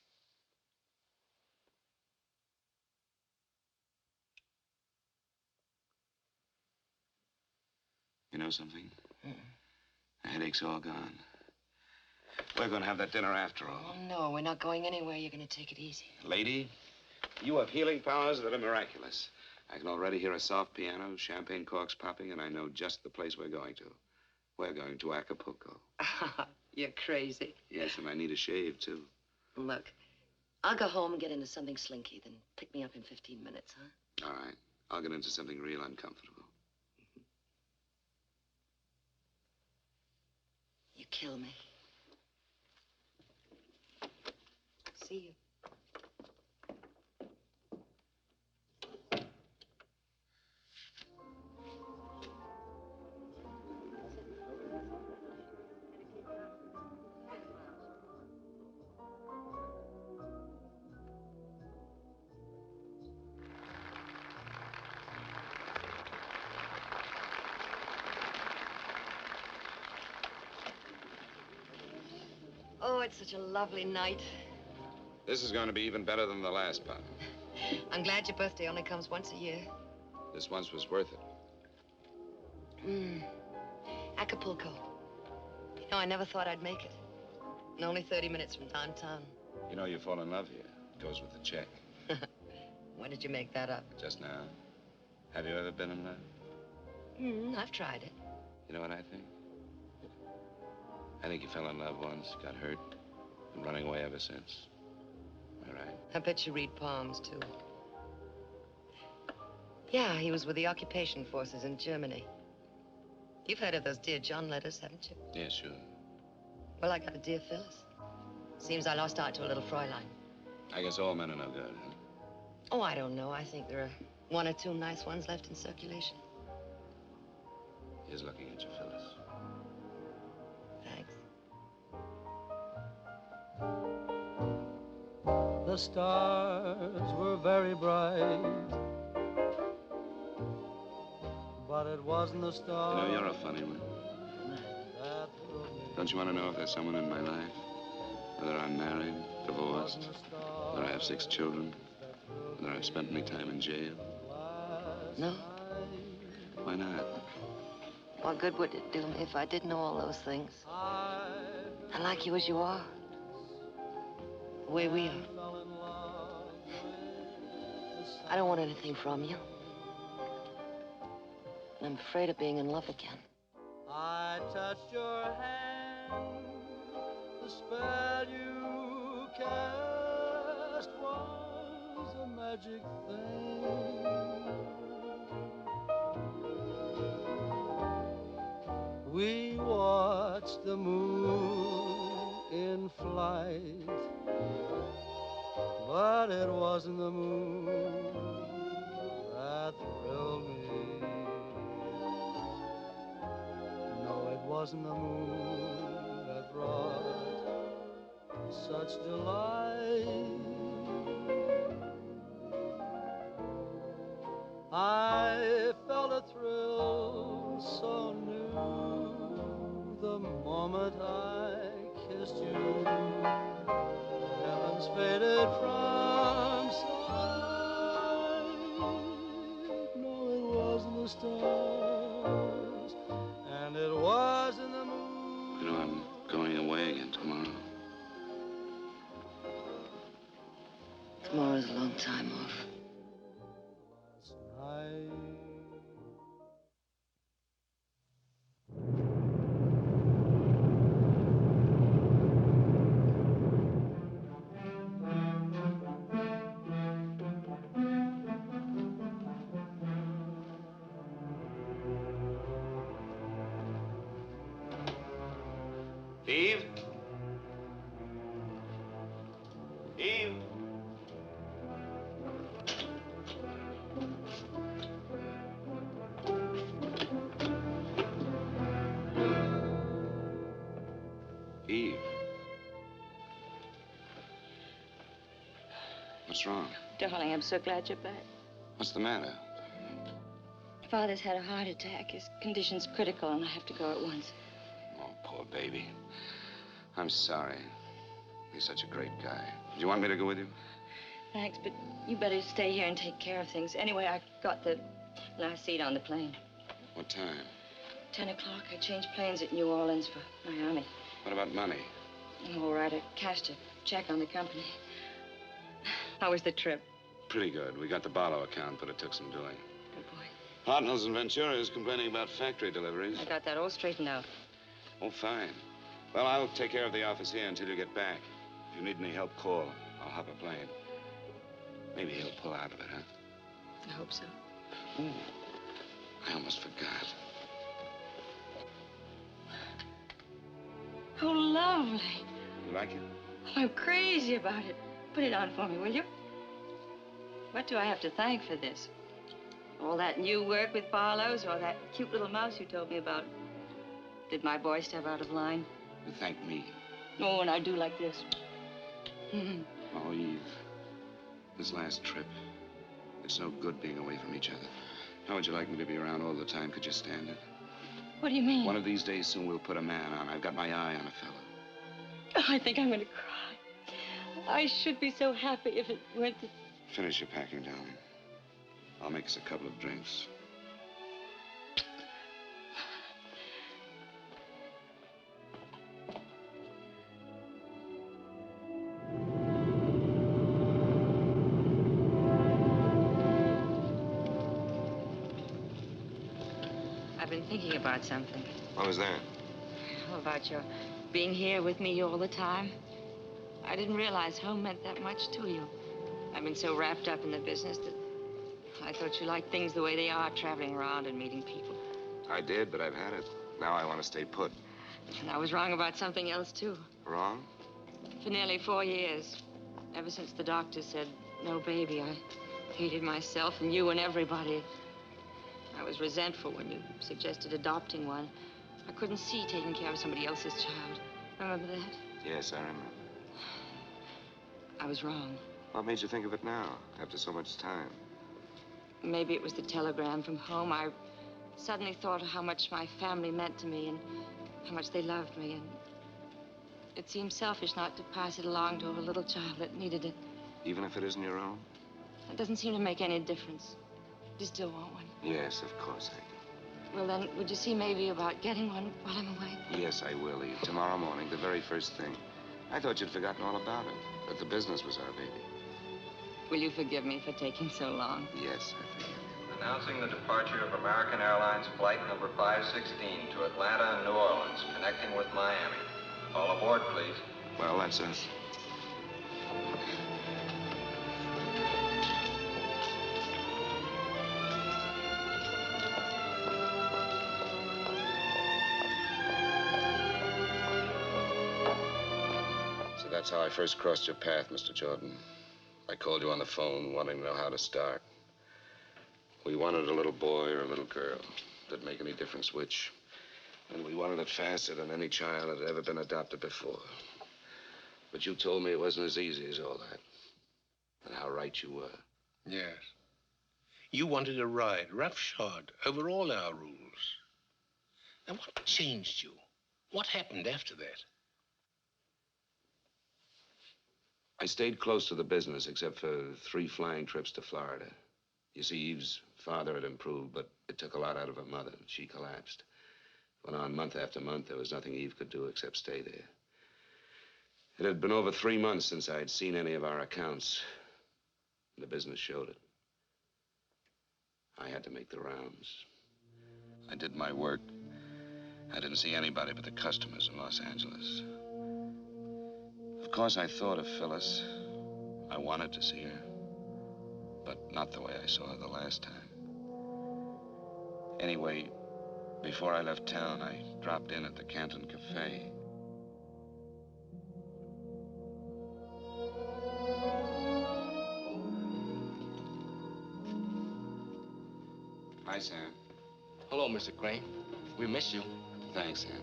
Speaker 2: You know something? The headache's all gone. We're going to have that dinner after all.
Speaker 3: Oh, no, we're not going anywhere. You're going to take it easy.
Speaker 2: Lady, you have healing powers that are miraculous. I can already hear a soft piano, champagne corks popping, and I know just the place we're going to. We're going to Acapulco.
Speaker 3: You're crazy.
Speaker 2: Yes, and I need a shave, too.
Speaker 10: Look, I'll go home and get into something slinky, then pick me up in 15 minutes, huh?
Speaker 2: All right. I'll get into something real uncomfortable.
Speaker 10: You kill me. See you. Oh, it's such a lovely night.
Speaker 2: This is going to be even better than the last one.
Speaker 10: I'm glad your birthday only comes once a year.
Speaker 2: This once was worth it.
Speaker 10: Acapulco. You know, I never thought I'd make it. And only 30 minutes from downtown.
Speaker 2: You know, you fall in love here. It goes with the check.
Speaker 10: When did you make that up?
Speaker 2: Just now. Have you ever been in love?
Speaker 10: I've tried it.
Speaker 2: You know what I think? I think you fell in love once, got hurt, been running away ever since. Am I right?
Speaker 10: I bet you read palms, too. Yeah, he was with the occupation forces in Germany. You've heard of those Dear John letters, haven't you?
Speaker 2: Yeah, sure.
Speaker 10: Well, I got a Dear Phyllis. Seems I lost out to a little Fräulein.
Speaker 2: I guess all men are no good, huh?
Speaker 10: Oh, I don't know. I think there are one or two nice ones left in circulation.
Speaker 2: He's looking at you, Phyllis.
Speaker 10: Thanks.
Speaker 11: The stars were very bright, but it wasn't the stars.
Speaker 2: You know, you're a funny one. Don't you want to know if there's someone in my life? Whether I'm married, divorced, whether I have 6 children, whether I've spent any time in jail?
Speaker 10: No?
Speaker 2: Why not?
Speaker 10: What good would it do me if I did know all those things? I like you as you are. The way we are. I don't want anything from you. And I'm afraid of being in love again.
Speaker 11: I touched your hand. The spell you cast was a magic thing. We watched the moon in flight, but it wasn't the moon that thrilled me. No, it wasn't the moon that brought such delight. I felt a thrill so new the moment I kissed you. Heavens faded from sight. No, it wasn't the stars, and it wasn't the moon.
Speaker 2: You know, I'm going away again tomorrow.
Speaker 10: Tomorrow's a long time off.
Speaker 2: Eve? Eve? Eve? What's wrong?
Speaker 3: Darling, I'm so glad you're back.
Speaker 2: What's the matter?
Speaker 3: Father's had a heart attack. His condition's critical, and I have to go at once.
Speaker 2: Oh, poor baby. I'm sorry. He's such a great guy. Do you want me to go with you?
Speaker 3: Thanks, but you better stay here and take care of things. Anyway, I got the last seat on the plane.
Speaker 2: What time?
Speaker 3: 10 o'clock. I changed planes at New Orleans for Miami.
Speaker 2: What about money?
Speaker 3: All right, I cashed a check on the company. How was the trip?
Speaker 2: Pretty good. We got the Barlow account, but it took some doing.
Speaker 3: Good boy.
Speaker 2: Hartnell's in Ventura is complaining about factory deliveries.
Speaker 3: I got that all straightened out.
Speaker 2: Oh, fine. Well, I'll take care of the office here until you get back. If If you need any help, call. I'll hop a plane. Maybe he'll pull out of it, huh?
Speaker 3: I hope so.
Speaker 2: Ooh, I almost forgot.
Speaker 3: Oh, lovely.
Speaker 2: You like it?
Speaker 3: I'm crazy about it. Put it on for me, will you? What do I have to thank for this? All that new work with Barlow's or that cute little mouse you told me about? Did my boy step out of line?
Speaker 2: You thank me.
Speaker 3: Oh, and I do like this.
Speaker 2: Oh, Eve. This last trip. It's no good being away from each other. How would you like me to be around all the time? Could you stand it?
Speaker 3: What do you mean?
Speaker 2: One of these days soon we'll put a man on. I've got my eye on a fella.
Speaker 3: Oh, I think I'm going to cry. I should be so happy if it went to...
Speaker 2: Finish your packing, darling. I'll make us a couple of drinks.
Speaker 3: I've been thinking about something.
Speaker 2: What was that?
Speaker 3: How about your being here with me all the time? I didn't realize home meant that much to you. I've been so wrapped up in the business that I thought you liked things the way they are, traveling around and meeting people.
Speaker 2: I did, but I've had it. Now I want to stay put.
Speaker 3: And I was wrong about something else, too.
Speaker 2: Wrong?
Speaker 3: For nearly 4 years, ever since the doctor said, no baby, I hated myself and you and everybody. I was resentful when you suggested adopting one. I couldn't see taking care of somebody else's child. Remember that?
Speaker 2: Yes, I remember.
Speaker 3: I was wrong.
Speaker 2: What made you think of it now, after so much time?
Speaker 3: Maybe it was the telegram from home. I suddenly thought of how much my family meant to me and how much they loved me. And it seemed selfish not to pass it along to a little child that needed it.
Speaker 2: Even if it isn't your own?
Speaker 3: It doesn't seem to make any difference. You still want one?
Speaker 2: Yes, of course I do.
Speaker 3: Well, then, would you see maybe about getting one while I'm away?
Speaker 2: Yes, I will, Eve. Tomorrow morning, the very first thing. I thought you'd forgotten all about it, that the business was our baby.
Speaker 3: Will you forgive me for taking so long?
Speaker 2: Yes, I forgive you.
Speaker 12: Announcing the departure of American Airlines Flight number 516 to Atlanta and New Orleans, connecting with Miami. All aboard, please.
Speaker 2: Well, that's us. So that's how I first crossed your path, Mr. Jordan. I called you on the phone, wanting to know how to start. We wanted a little boy or a little girl. Didn't make any difference which. And we wanted it faster than any child had ever been adopted before. But you told me it wasn't as easy as all that. And how right you were.
Speaker 1: Yes. You wanted a ride, roughshod, over all our rules. Now, what changed you? What happened after that?
Speaker 2: I stayed close to the business, except for 3 flying trips to Florida. You see, Eve's father had improved, but it took a lot out of her mother. She collapsed. Went on month after month. There was nothing Eve could do except stay there. It had been over 3 months since I had seen any of our accounts. And the business showed it. I had to make the rounds. I did my work. I didn't see anybody but the customers in Los Angeles. Of course, I thought of Phyllis. I wanted to see her. But not the way I saw her the last time. Anyway, before I left town, I dropped in at the Canton Cafe. Hi, Sam.
Speaker 13: Hello, Mr. Crane. We miss you.
Speaker 2: Thanks, Sam.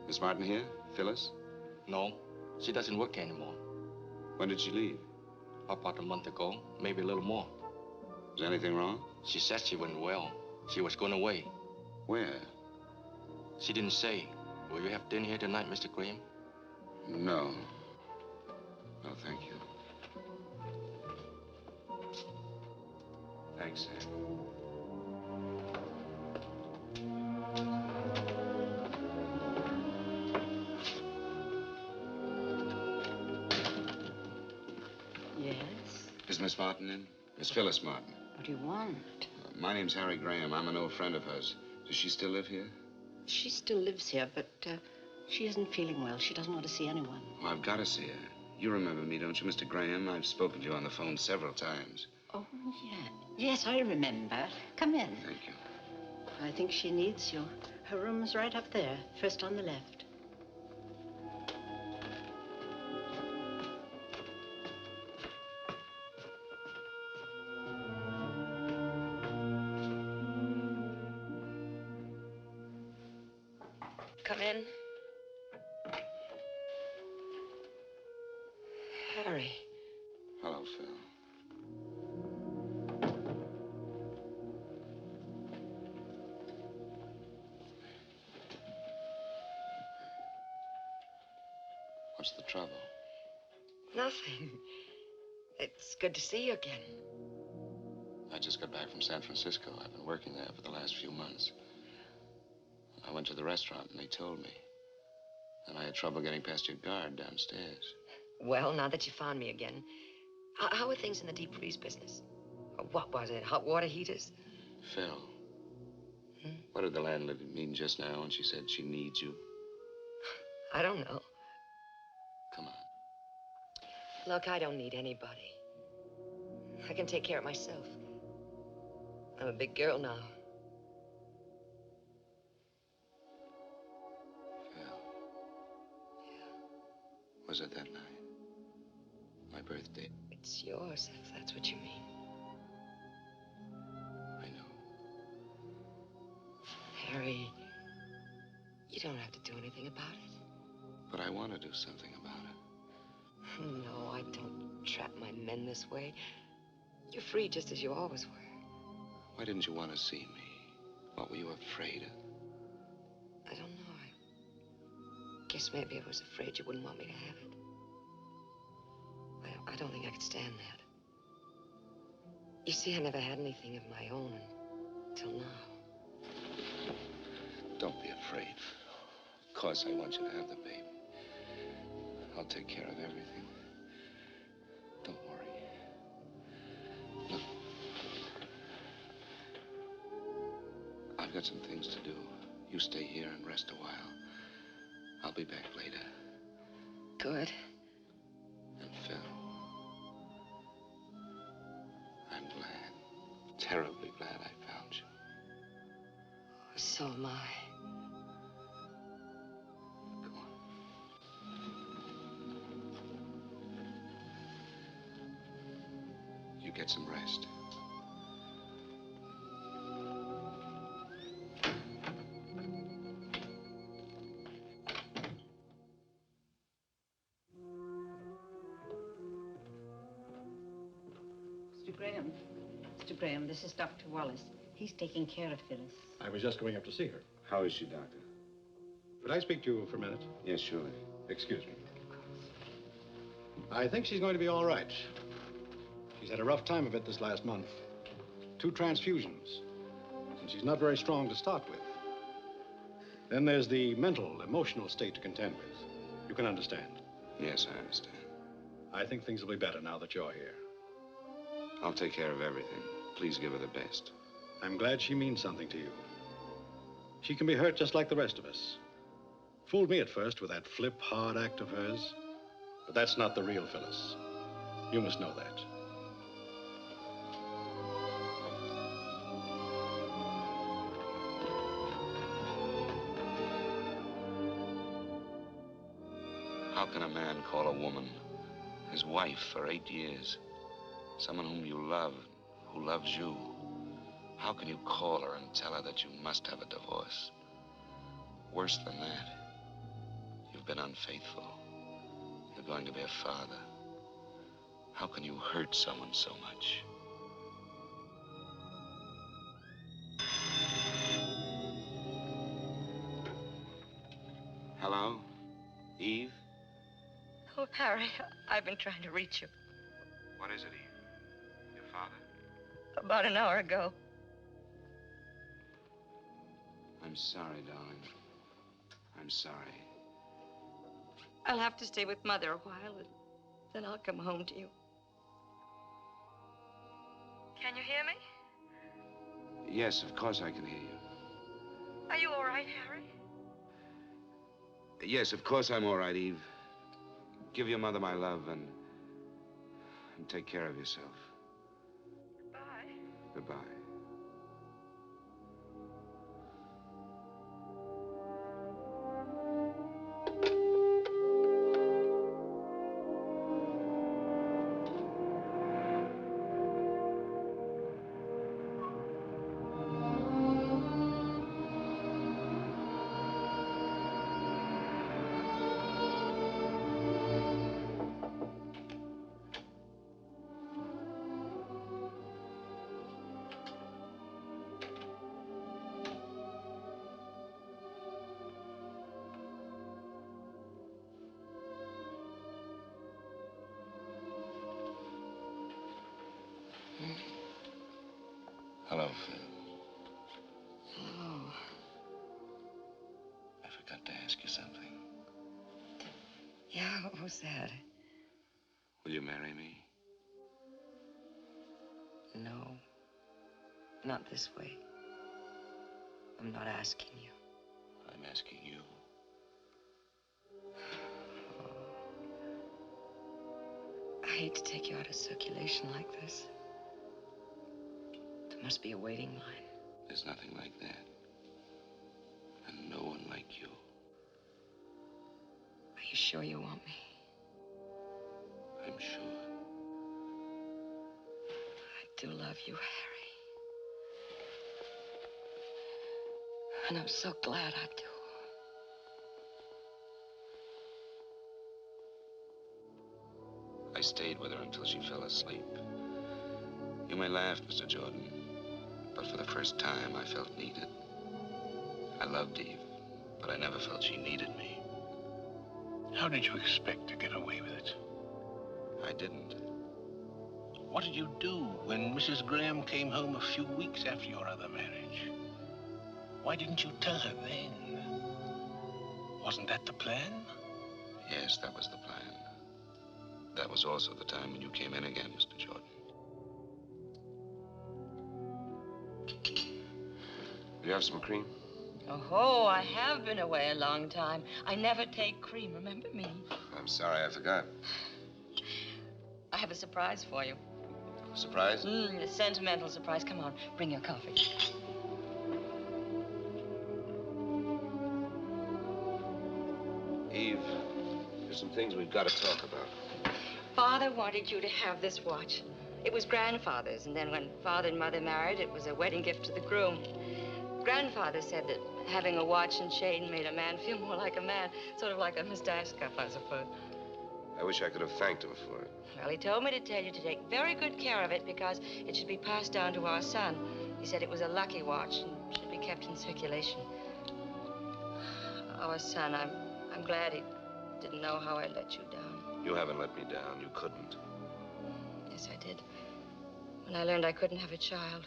Speaker 2: Miss Martin here? Phyllis?
Speaker 13: No, she doesn't work anymore.
Speaker 2: When did she leave?
Speaker 13: About a month ago, maybe a little more.
Speaker 2: Was anything wrong?
Speaker 13: She said she wasn't well. She was going away.
Speaker 2: Where?
Speaker 13: She didn't say. Will you have dinner here tonight, Mr. Graham?
Speaker 2: No. No, thank you. Thanks, Sam.
Speaker 10: Yes?
Speaker 2: Is Miss Martin in? Miss Phyllis Martin.
Speaker 10: What do you want?
Speaker 2: My name's Harry Graham. I'm an old friend of hers. Does she still live here?
Speaker 10: She still lives here, but
Speaker 14: She isn't feeling well. She doesn't want to see anyone.
Speaker 2: Well, I've got to see her. You remember me, don't you, Mr. Graham? I've spoken to you on the phone several times.
Speaker 14: Oh, yeah. Yes, I remember. Come in.
Speaker 2: Thank you.
Speaker 14: I think she needs you. Her room's right up there, first on the left.
Speaker 10: Come in. Harry.
Speaker 2: Hello, Phil. What's the trouble?
Speaker 10: Nothing. It's good to see you again.
Speaker 2: I just got back from San Francisco. I've been working there for the last few months. I went to the restaurant and they told me. And I had trouble getting past your guard downstairs.
Speaker 10: Well, now that you found me again, how are things in the deep freeze business? What was it, hot water heaters?
Speaker 2: Phil, what did the landlady mean just now when she said she needs you?
Speaker 10: I don't know.
Speaker 2: Come on.
Speaker 10: Look, I don't need anybody. I can take care of myself. I'm a big girl now.
Speaker 2: Phil. Was it that night? My birthday?
Speaker 10: It's yours, if that's what you mean.
Speaker 2: I know.
Speaker 10: Harry, you don't have to do anything about it.
Speaker 2: But I want to do something about it.
Speaker 10: No, I don't trap my men this way. You're free just as you always were.
Speaker 2: Why didn't you want to see me? What were you afraid of?
Speaker 10: I don't know. I guess maybe I was afraid you wouldn't want me to have it. I don't think I could stand that. You see, I never had anything of my own until now.
Speaker 2: Don't be afraid. Of course I want you to have the baby. I'll take care of everything. Don't worry. Look. I've got some things to do. You stay here and rest a while. I'll be back later.
Speaker 10: Good.
Speaker 2: And Phil, I'm glad, terribly glad I found you.
Speaker 10: So am I.
Speaker 2: Come on. You get some rest.
Speaker 14: Mr. Graham, this is Dr. Wallace. He's taking care of Phyllis.
Speaker 15: I was just going up to see her.
Speaker 2: How is she, Doctor?
Speaker 15: Could I speak to you for a minute?
Speaker 2: Yes, surely.
Speaker 15: Excuse me. I think she's going to be all right. She's had a rough time of it this last month. 2 transfusions. And she's not very strong to start with. Then there's the mental, emotional state to contend with. You can understand.
Speaker 2: Yes, I understand.
Speaker 15: I think things will be better now that you're here.
Speaker 2: I'll take care of everything. Please give her the best.
Speaker 15: I'm glad she means something to you. She can be hurt just like the rest of us. Fooled me at first with that flip, hard act of hers. But that's not the real Phyllis. You must know that.
Speaker 2: How can a man call a woman his wife for 8 years? Someone whom you love, who loves you. How can you call her and tell her that you must have a divorce? Worse than that, you've been unfaithful. You're going to be a father. How can you hurt someone so much? Hello? Eve?
Speaker 3: Oh, Harry, I've been trying to reach you.
Speaker 2: What is it, Eve? Your father?
Speaker 3: About an hour ago.
Speaker 2: I'm sorry, darling. I'm sorry.
Speaker 3: I'll have to stay with Mother a while, and then I'll come home to you. Can you hear me?
Speaker 2: Yes, of course I can hear you.
Speaker 3: Are you all right, Harry?
Speaker 2: Yes, of course I'm all right, Eve. Give your mother my love and take care of yourself.
Speaker 3: Goodbye.
Speaker 2: Goodbye. Hello, Phil.
Speaker 10: Hello.
Speaker 2: I forgot to ask you something.
Speaker 10: Yeah, what was that?
Speaker 2: Will you marry me?
Speaker 10: No. Not this way. I'm not asking you.
Speaker 2: I'm asking you.
Speaker 10: I hate to take you out of circulation like this. There must be a waiting line.
Speaker 2: There's nothing like that. And no one like you.
Speaker 10: Are you sure you want me?
Speaker 2: I'm sure.
Speaker 10: I do love you, Harry. And I'm so glad I do.
Speaker 2: I stayed with her until she fell asleep. You may laugh, Mr. Jordan, but for the first time, I felt needed. I loved Eve, but I never felt she needed me.
Speaker 1: How did you expect to get away with it?
Speaker 2: I didn't.
Speaker 1: What did you do when Mrs. Graham came home a few weeks after your other marriage? Why didn't you tell her then? Wasn't that the plan?
Speaker 2: Yes, that was the plan. That was also the time when you came in again, Mr. Jordan. Will you have some cream?
Speaker 3: Oh, I have been away a long time. I never take cream, remember me?
Speaker 2: I'm sorry, I forgot.
Speaker 3: I have a surprise for you.
Speaker 2: Surprise?
Speaker 3: A sentimental surprise. Come on, bring your coffee.
Speaker 2: Eve, there's some things we've got to talk about.
Speaker 3: Father wanted you to have this watch. It was grandfather's, and then when Father and Mother married, it was a wedding gift to the groom. Grandfather said that having a watch and chain made a man feel more like a man, sort of like a mustache cuff, I suppose.
Speaker 2: I wish I could have thanked him for it.
Speaker 3: Well, he told me to tell you to take very good care of it because it should be passed down to our son. He said it was a lucky watch and should be kept in circulation. Our son, I'm glad he didn't know how I let you down.
Speaker 2: You haven't let me down. You couldn't.
Speaker 3: Yes, I did. When I learned I couldn't have a child.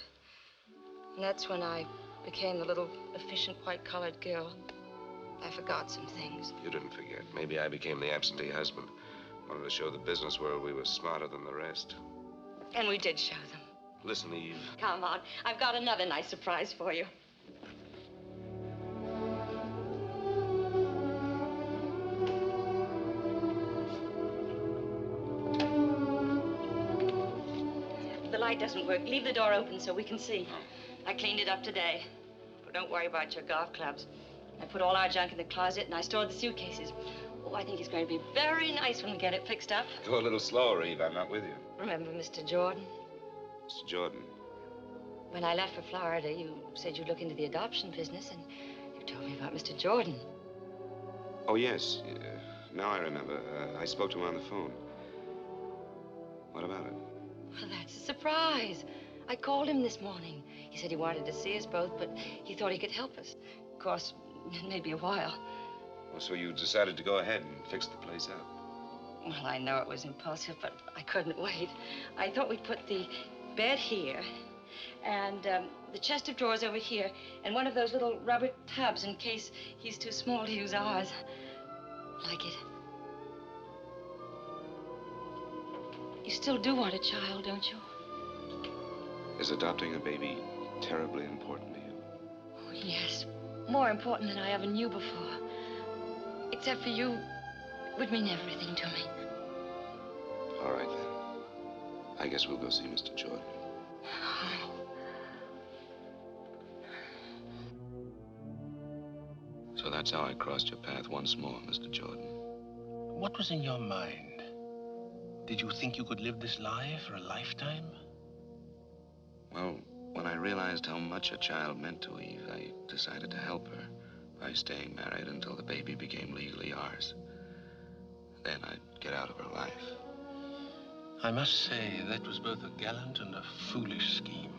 Speaker 3: And that's when I became the little efficient white-collared girl. I forgot some things.
Speaker 2: You didn't forget. Maybe I became the absentee husband. Wanted to show the business world we were smarter than the rest.
Speaker 3: And we did show them.
Speaker 2: Listen, Eve.
Speaker 3: Come on. I've got another nice surprise for you. The light doesn't work. Leave the door open so we can see. I cleaned it up today. But don't worry about your golf clubs. I put all our junk in the closet and I stored the suitcases. Oh, I think it's going to be very nice when we get it fixed up.
Speaker 2: Go a little slower, Eve. I'm not with you.
Speaker 3: Remember Mr. Jordan?
Speaker 2: Mr. Jordan.
Speaker 3: When I left for Florida, you said you'd look into the adoption business, and you told me about Mr. Jordan.
Speaker 2: Oh, yes. Now I remember. I spoke to him on the phone. What about it?
Speaker 3: Well, that's a surprise. I called him this morning. He said he wanted to see us both, but he thought he could help us. Of course, it may be a while.
Speaker 2: Well, so you decided to go ahead and fix the place up?
Speaker 3: Well, I know it was impulsive, but I couldn't wait. I thought we'd put the bed here, and the chest of drawers over here, and one of those little rubber tubs in case he's too small to use ours. Like it? You still do want a child, don't you?
Speaker 2: Is adopting a baby terribly important to you?
Speaker 3: Oh, yes. More important than I ever knew before. except for you, would mean everything to me.
Speaker 2: All right, then. I guess we'll go see Mr. Jordan. So that's how I crossed your path once more, Mr. Jordan.
Speaker 1: What was in your mind? Did you think you could live this life for a lifetime?
Speaker 2: Well, when I realized how much a child meant to Eve, I decided to help her by staying married until the baby became legally ours. Then I'd get out of her life.
Speaker 1: I must say, that was both a gallant and a foolish scheme.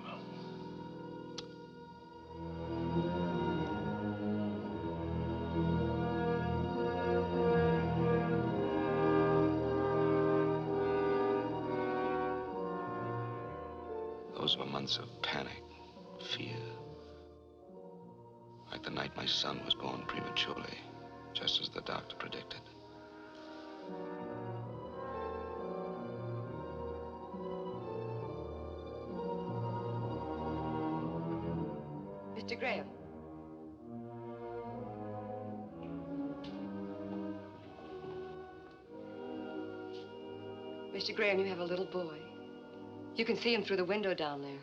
Speaker 2: Those were months of panic, fear. Like the night my son was born prematurely, just as the doctor predicted.
Speaker 10: Mr. Graham. Mr. Graham, you have a little boy. You can see him through the window down there.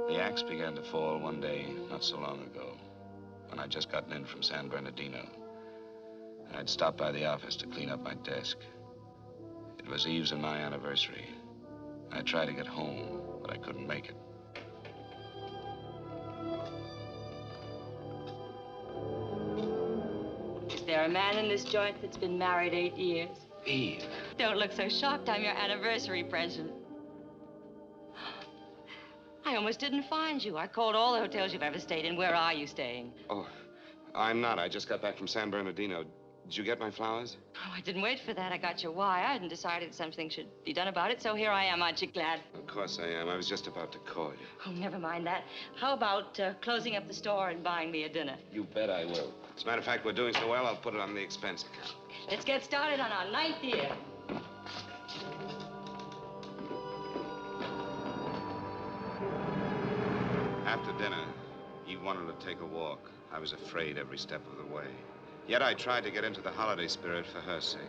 Speaker 2: The axe began to fall one day not so long ago, when I'd just gotten in from San Bernardino. I'd stopped by the office to clean up my desk. It was Eve's and my anniversary. I tried to get home, but I couldn't make it.
Speaker 3: Is there a man in this joint that's been married 8 years?
Speaker 2: Eve.
Speaker 3: Don't look so shocked. I'm your anniversary present. I almost didn't find you. I called all the hotels you've ever stayed in. Where are you staying?
Speaker 2: Oh, I'm not. I just got back from San Bernardino. Did you get my flowers?
Speaker 3: Oh, I didn't wait for that. I got your wire and decided something should be done about it, so here I am. Aren't you glad?
Speaker 2: Of course I am. I was just about to call you.
Speaker 3: Oh, never mind that. How about closing up the store and buying me a dinner?
Speaker 2: You bet I will. As a matter of fact, we're doing so well, I'll put it on the expense account.
Speaker 3: Let's get started on our 9th year.
Speaker 2: After dinner, Eve wanted to take a walk. I was afraid every step of the way. Yet I tried to get into the holiday spirit for her sake.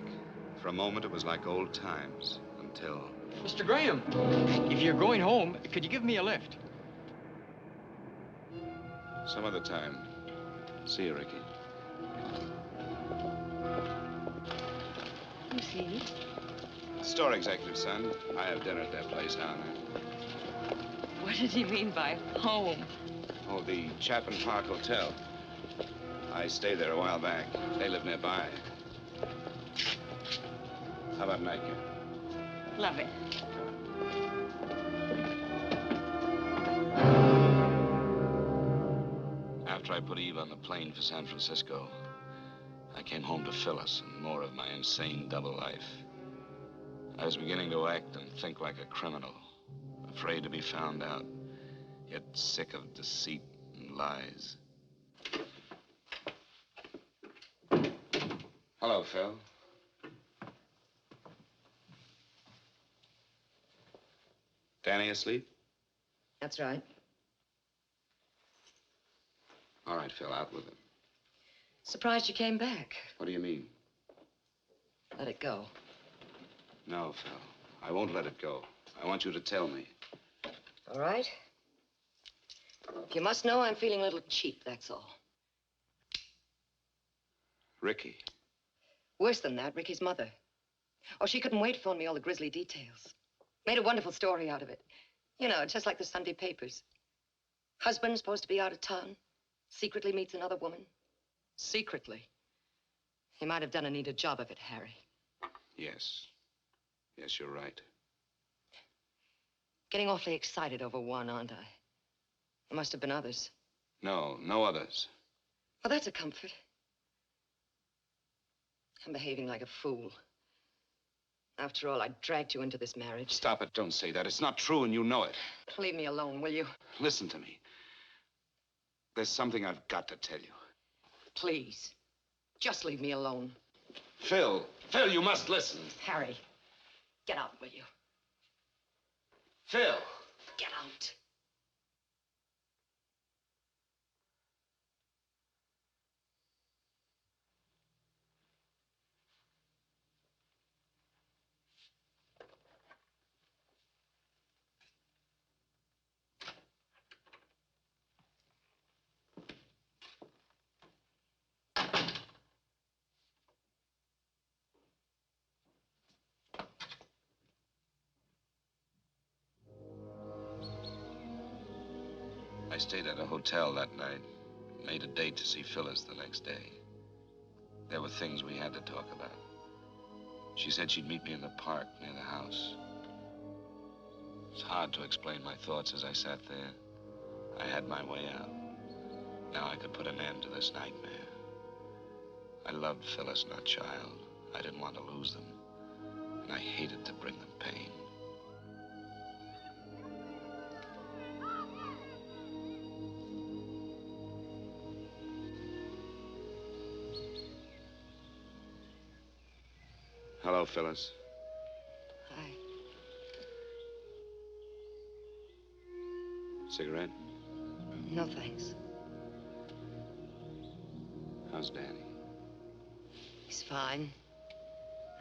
Speaker 2: For a moment, it was like old times, until...
Speaker 13: Mr. Graham, if you're going home, could you give me a lift?
Speaker 2: Some other time. See you, Ricky.
Speaker 3: Who's he?
Speaker 2: Store executive, son. I have dinner at that place down there.
Speaker 3: What did he mean by home?
Speaker 2: Oh, the Chapman Park Hotel. I stayed there a while back. They live nearby. How about nightcap?
Speaker 3: Love it.
Speaker 2: After I put Eve on the plane for San Francisco, I came home to Phyllis and more of my insane double life. I was beginning to act and think like a criminal, afraid to be found out, yet sick of deceit and lies. Hello, Phil. Danny asleep?
Speaker 10: That's right.
Speaker 2: All right, Phil, out with him.
Speaker 10: Surprised you came back.
Speaker 2: What do you mean?
Speaker 10: Let it go.
Speaker 2: No, Phil. I won't let it go. I want you to tell me.
Speaker 10: All right. You must know I'm feeling a little cheap, that's all.
Speaker 2: Ricky.
Speaker 10: Worse than that, Ricky's mother. Oh, she couldn't wait to phone me all the grisly details. Made a wonderful story out of it. You know, just like the Sunday papers. Husband's supposed to be out of town. Secretly meets another woman. Secretly. He might have done a neater job of it, Harry.
Speaker 2: Yes. Yes, you're right.
Speaker 10: Getting awfully excited over one, aren't I? There must have been others.
Speaker 2: No, no others.
Speaker 10: Well, that's a comfort. I'm behaving like a fool. After all, I dragged you into this marriage.
Speaker 2: Stop it. Don't say that. It's not true, and you know it.
Speaker 10: Leave me alone, will you?
Speaker 2: Listen to me. There's something I've got to tell you.
Speaker 10: Please. Just leave me alone.
Speaker 2: Phil. Phil, you must listen.
Speaker 10: Harry, get out, will you?
Speaker 2: Phil.
Speaker 10: Get out.
Speaker 2: I stayed at a hotel that night. Made a date to see Phyllis the next day. There were things we had to talk about. She said she'd meet me in the park near the house. It's hard to explain my thoughts as I sat there. I had my way out. Now I could put an end to this nightmare. I loved Phyllis and our child. I didn't want to lose them. And I hated to bring them pain. Hello, Phyllis.
Speaker 10: Hi.
Speaker 2: Cigarette?
Speaker 10: No, thanks.
Speaker 2: How's Danny?
Speaker 10: He's fine.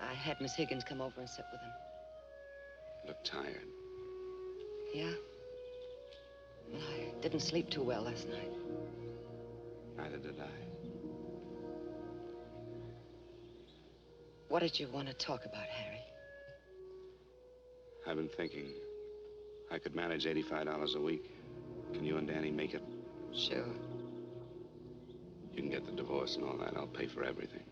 Speaker 10: I had Miss Higgins come over and sit with him.
Speaker 2: Look tired.
Speaker 10: Yeah? Well, I didn't sleep too well last night.
Speaker 2: Neither did I.
Speaker 10: What did you want to talk about, Harry?
Speaker 2: I've been thinking I could manage $85 a week. Can you and Danny make it?
Speaker 10: Sure.
Speaker 2: You can get the divorce and all that. I'll pay for everything.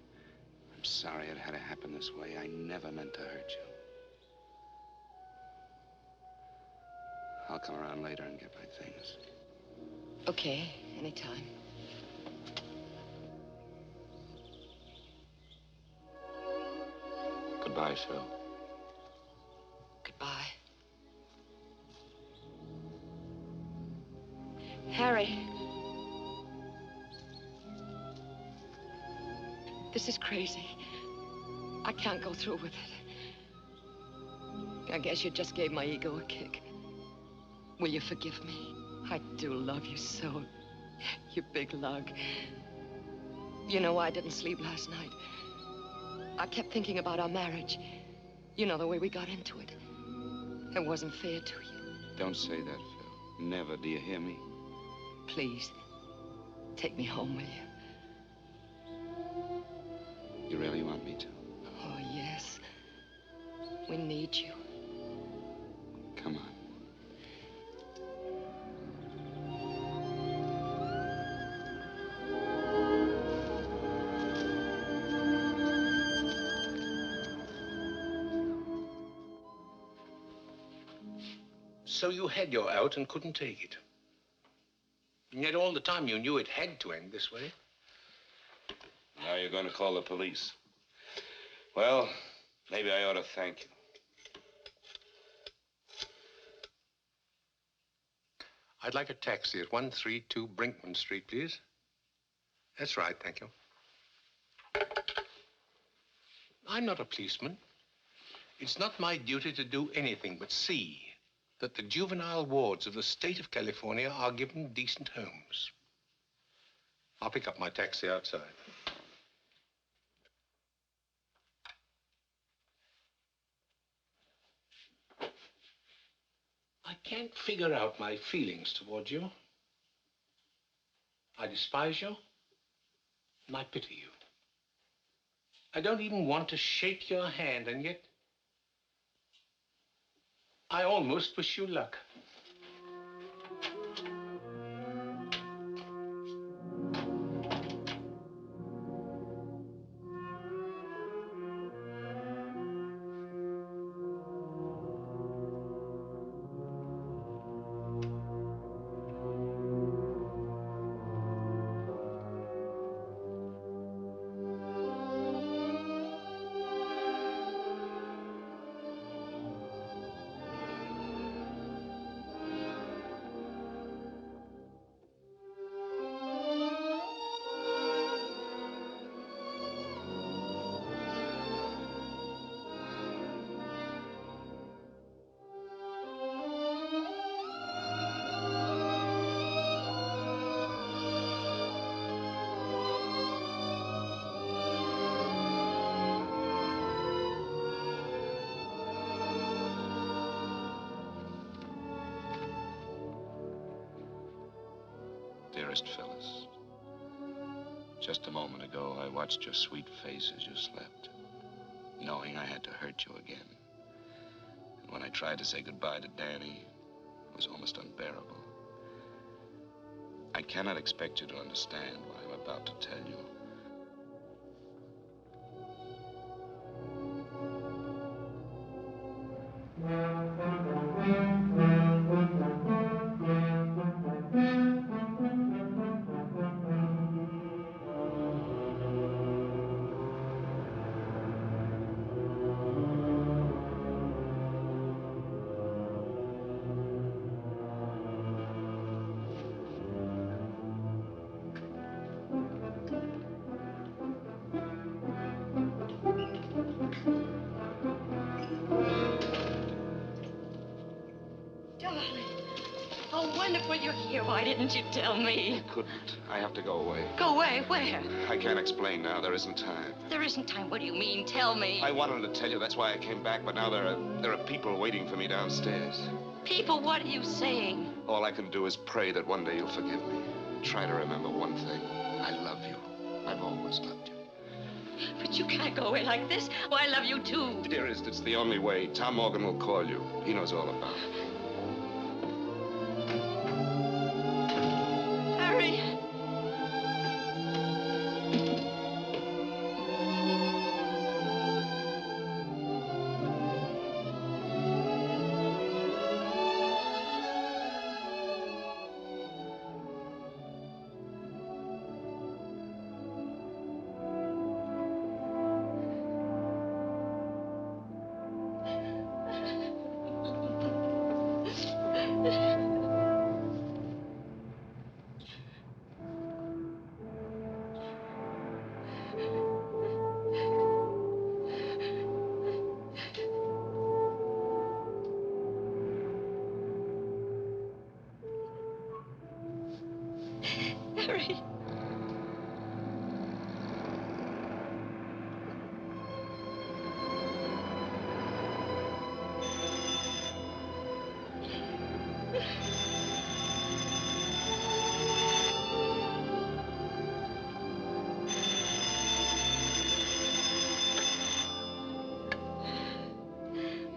Speaker 2: I'm sorry it had to happen this way. I never meant to hurt you. I'll come around later and get my things.
Speaker 10: Okay, anytime.
Speaker 2: Goodbye, Phil.
Speaker 10: Goodbye. Harry. This is crazy. I can't go through with it. I guess you just gave my ego a kick. Will you forgive me? I do love you so. You big lug. You know why I didn't sleep last night? I kept thinking about our marriage. You know, the way we got into it. It wasn't fair to you.
Speaker 2: Don't say that, Phil. Never, do you hear me?
Speaker 10: Please, take me home, will you?
Speaker 2: You really want me to?
Speaker 10: Oh, yes. We need you.
Speaker 2: Come on.
Speaker 1: So you had your out and couldn't take it. And yet all the time you knew it had to end this way.
Speaker 2: Now you're going to call the police. Well, maybe I ought to thank you.
Speaker 1: I'd like a taxi at 132 Brinkman Street, please. That's right, thank you. I'm not a policeman. It's not my duty to do anything but see that the juvenile wards of the state of California are given decent homes. I'll pick up my taxi outside. I can't figure out my feelings towards you. I despise you, and I pity you. I don't even want to shake your hand, and yet I almost wish you luck.
Speaker 2: Dearest Phyllis, just a moment ago, I watched your sweet face as you slept, knowing I had to hurt you again. And when I tried to say goodbye to Danny, it was almost unbearable. I cannot expect you to understand what I'm about to tell you.
Speaker 3: Darling. Oh, wonderful you're here. Why didn't you tell me?
Speaker 2: I couldn't. I have to go away.
Speaker 3: Go away. Where?
Speaker 2: I can't explain now. There isn't time.
Speaker 3: There isn't time. What do you mean? Tell me.
Speaker 2: I wanted to tell you. That's why I came back. But now there are people waiting for me downstairs.
Speaker 3: People, what are you saying?
Speaker 2: All I can do is pray that one day you'll forgive me. Try to remember one thing. I love you. I've always loved you.
Speaker 3: But you can't go away like this. Oh, I love you, too.
Speaker 2: Dearest, it's the only way. Tom Morgan will call you. He knows all about it.
Speaker 3: Harry. Harry.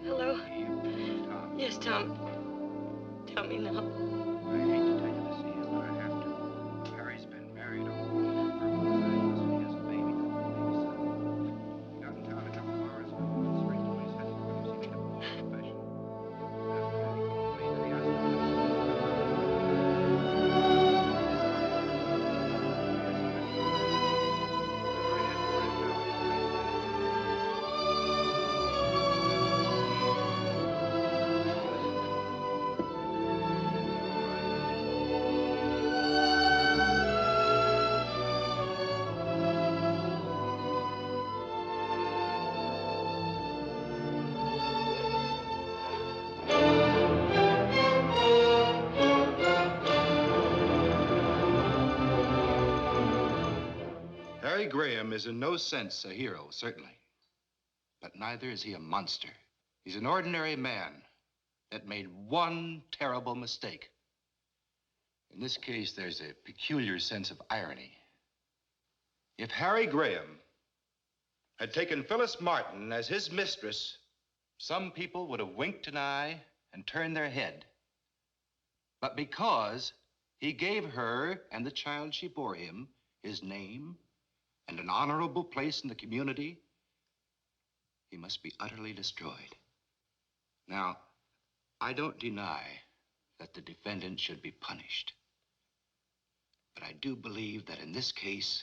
Speaker 3: Hello?
Speaker 8: Tom.
Speaker 3: Yes, Tom. Tell me now.
Speaker 8: I hate to tell you this, Ian, but I have to. Harry's been married over Los Angeles, and he has a baby, son. He got in town a couple of hours ago and straight to his head to see me to perform a confession. After that, he called me and he asked me to
Speaker 16: Harry Graham is in no sense a hero, certainly. But neither is he a monster. He's an ordinary man that made one terrible mistake. In this case, there's a peculiar sense of irony. If Harry Graham had taken Phyllis Martin as his mistress, some people would have winked an eye and turned their head. But because he gave her and the child she bore him his name and an honorable place in the community, he must be utterly destroyed. Now, I don't deny that the defendant should be punished. But I do believe that in this case,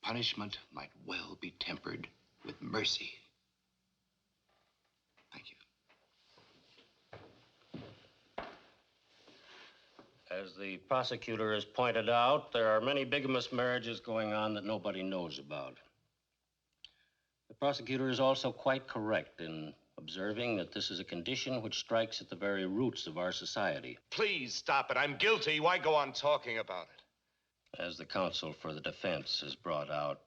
Speaker 16: punishment might well be tempered with mercy. Thank you.
Speaker 17: As the prosecutor has pointed out, there are many bigamist marriages going on that nobody knows about. The prosecutor is also quite correct in observing that this is a condition which strikes at the very roots of our society.
Speaker 2: Please stop it. I'm guilty. Why go on talking about it?
Speaker 17: As the counsel for the defense has brought out,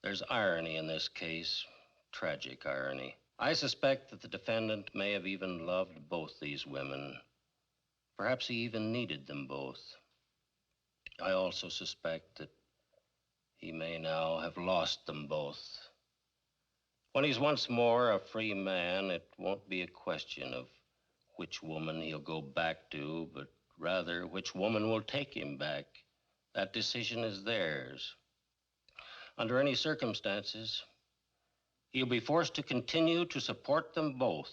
Speaker 17: there's irony in this case, tragic irony. I suspect that the defendant may have even loved both these women. Perhaps he even needed them both. I also suspect that he may now have lost them both. When he's once more a free man, it won't be a question of which woman he'll go back to, but rather which woman will take him back. That decision is theirs. Under any circumstances, he'll be forced to continue to support them both,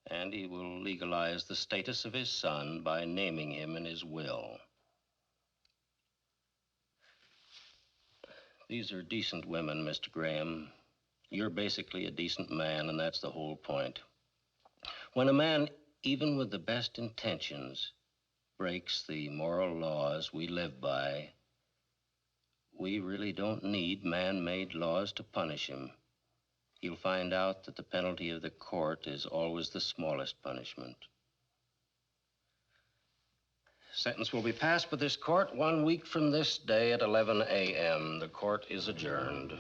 Speaker 17: and he will legalize the status of his son by naming him in his will. These are decent women, Mr. Graham. You're basically a decent man, and that's the whole point. When a man, even with the best intentions, breaks the moral laws we live by, we really don't need man-made laws to punish him. He'll find out that the penalty of the court is always the smallest punishment. Sentence will be passed by this court 1 week from this day at 11 a.m. The court is adjourned.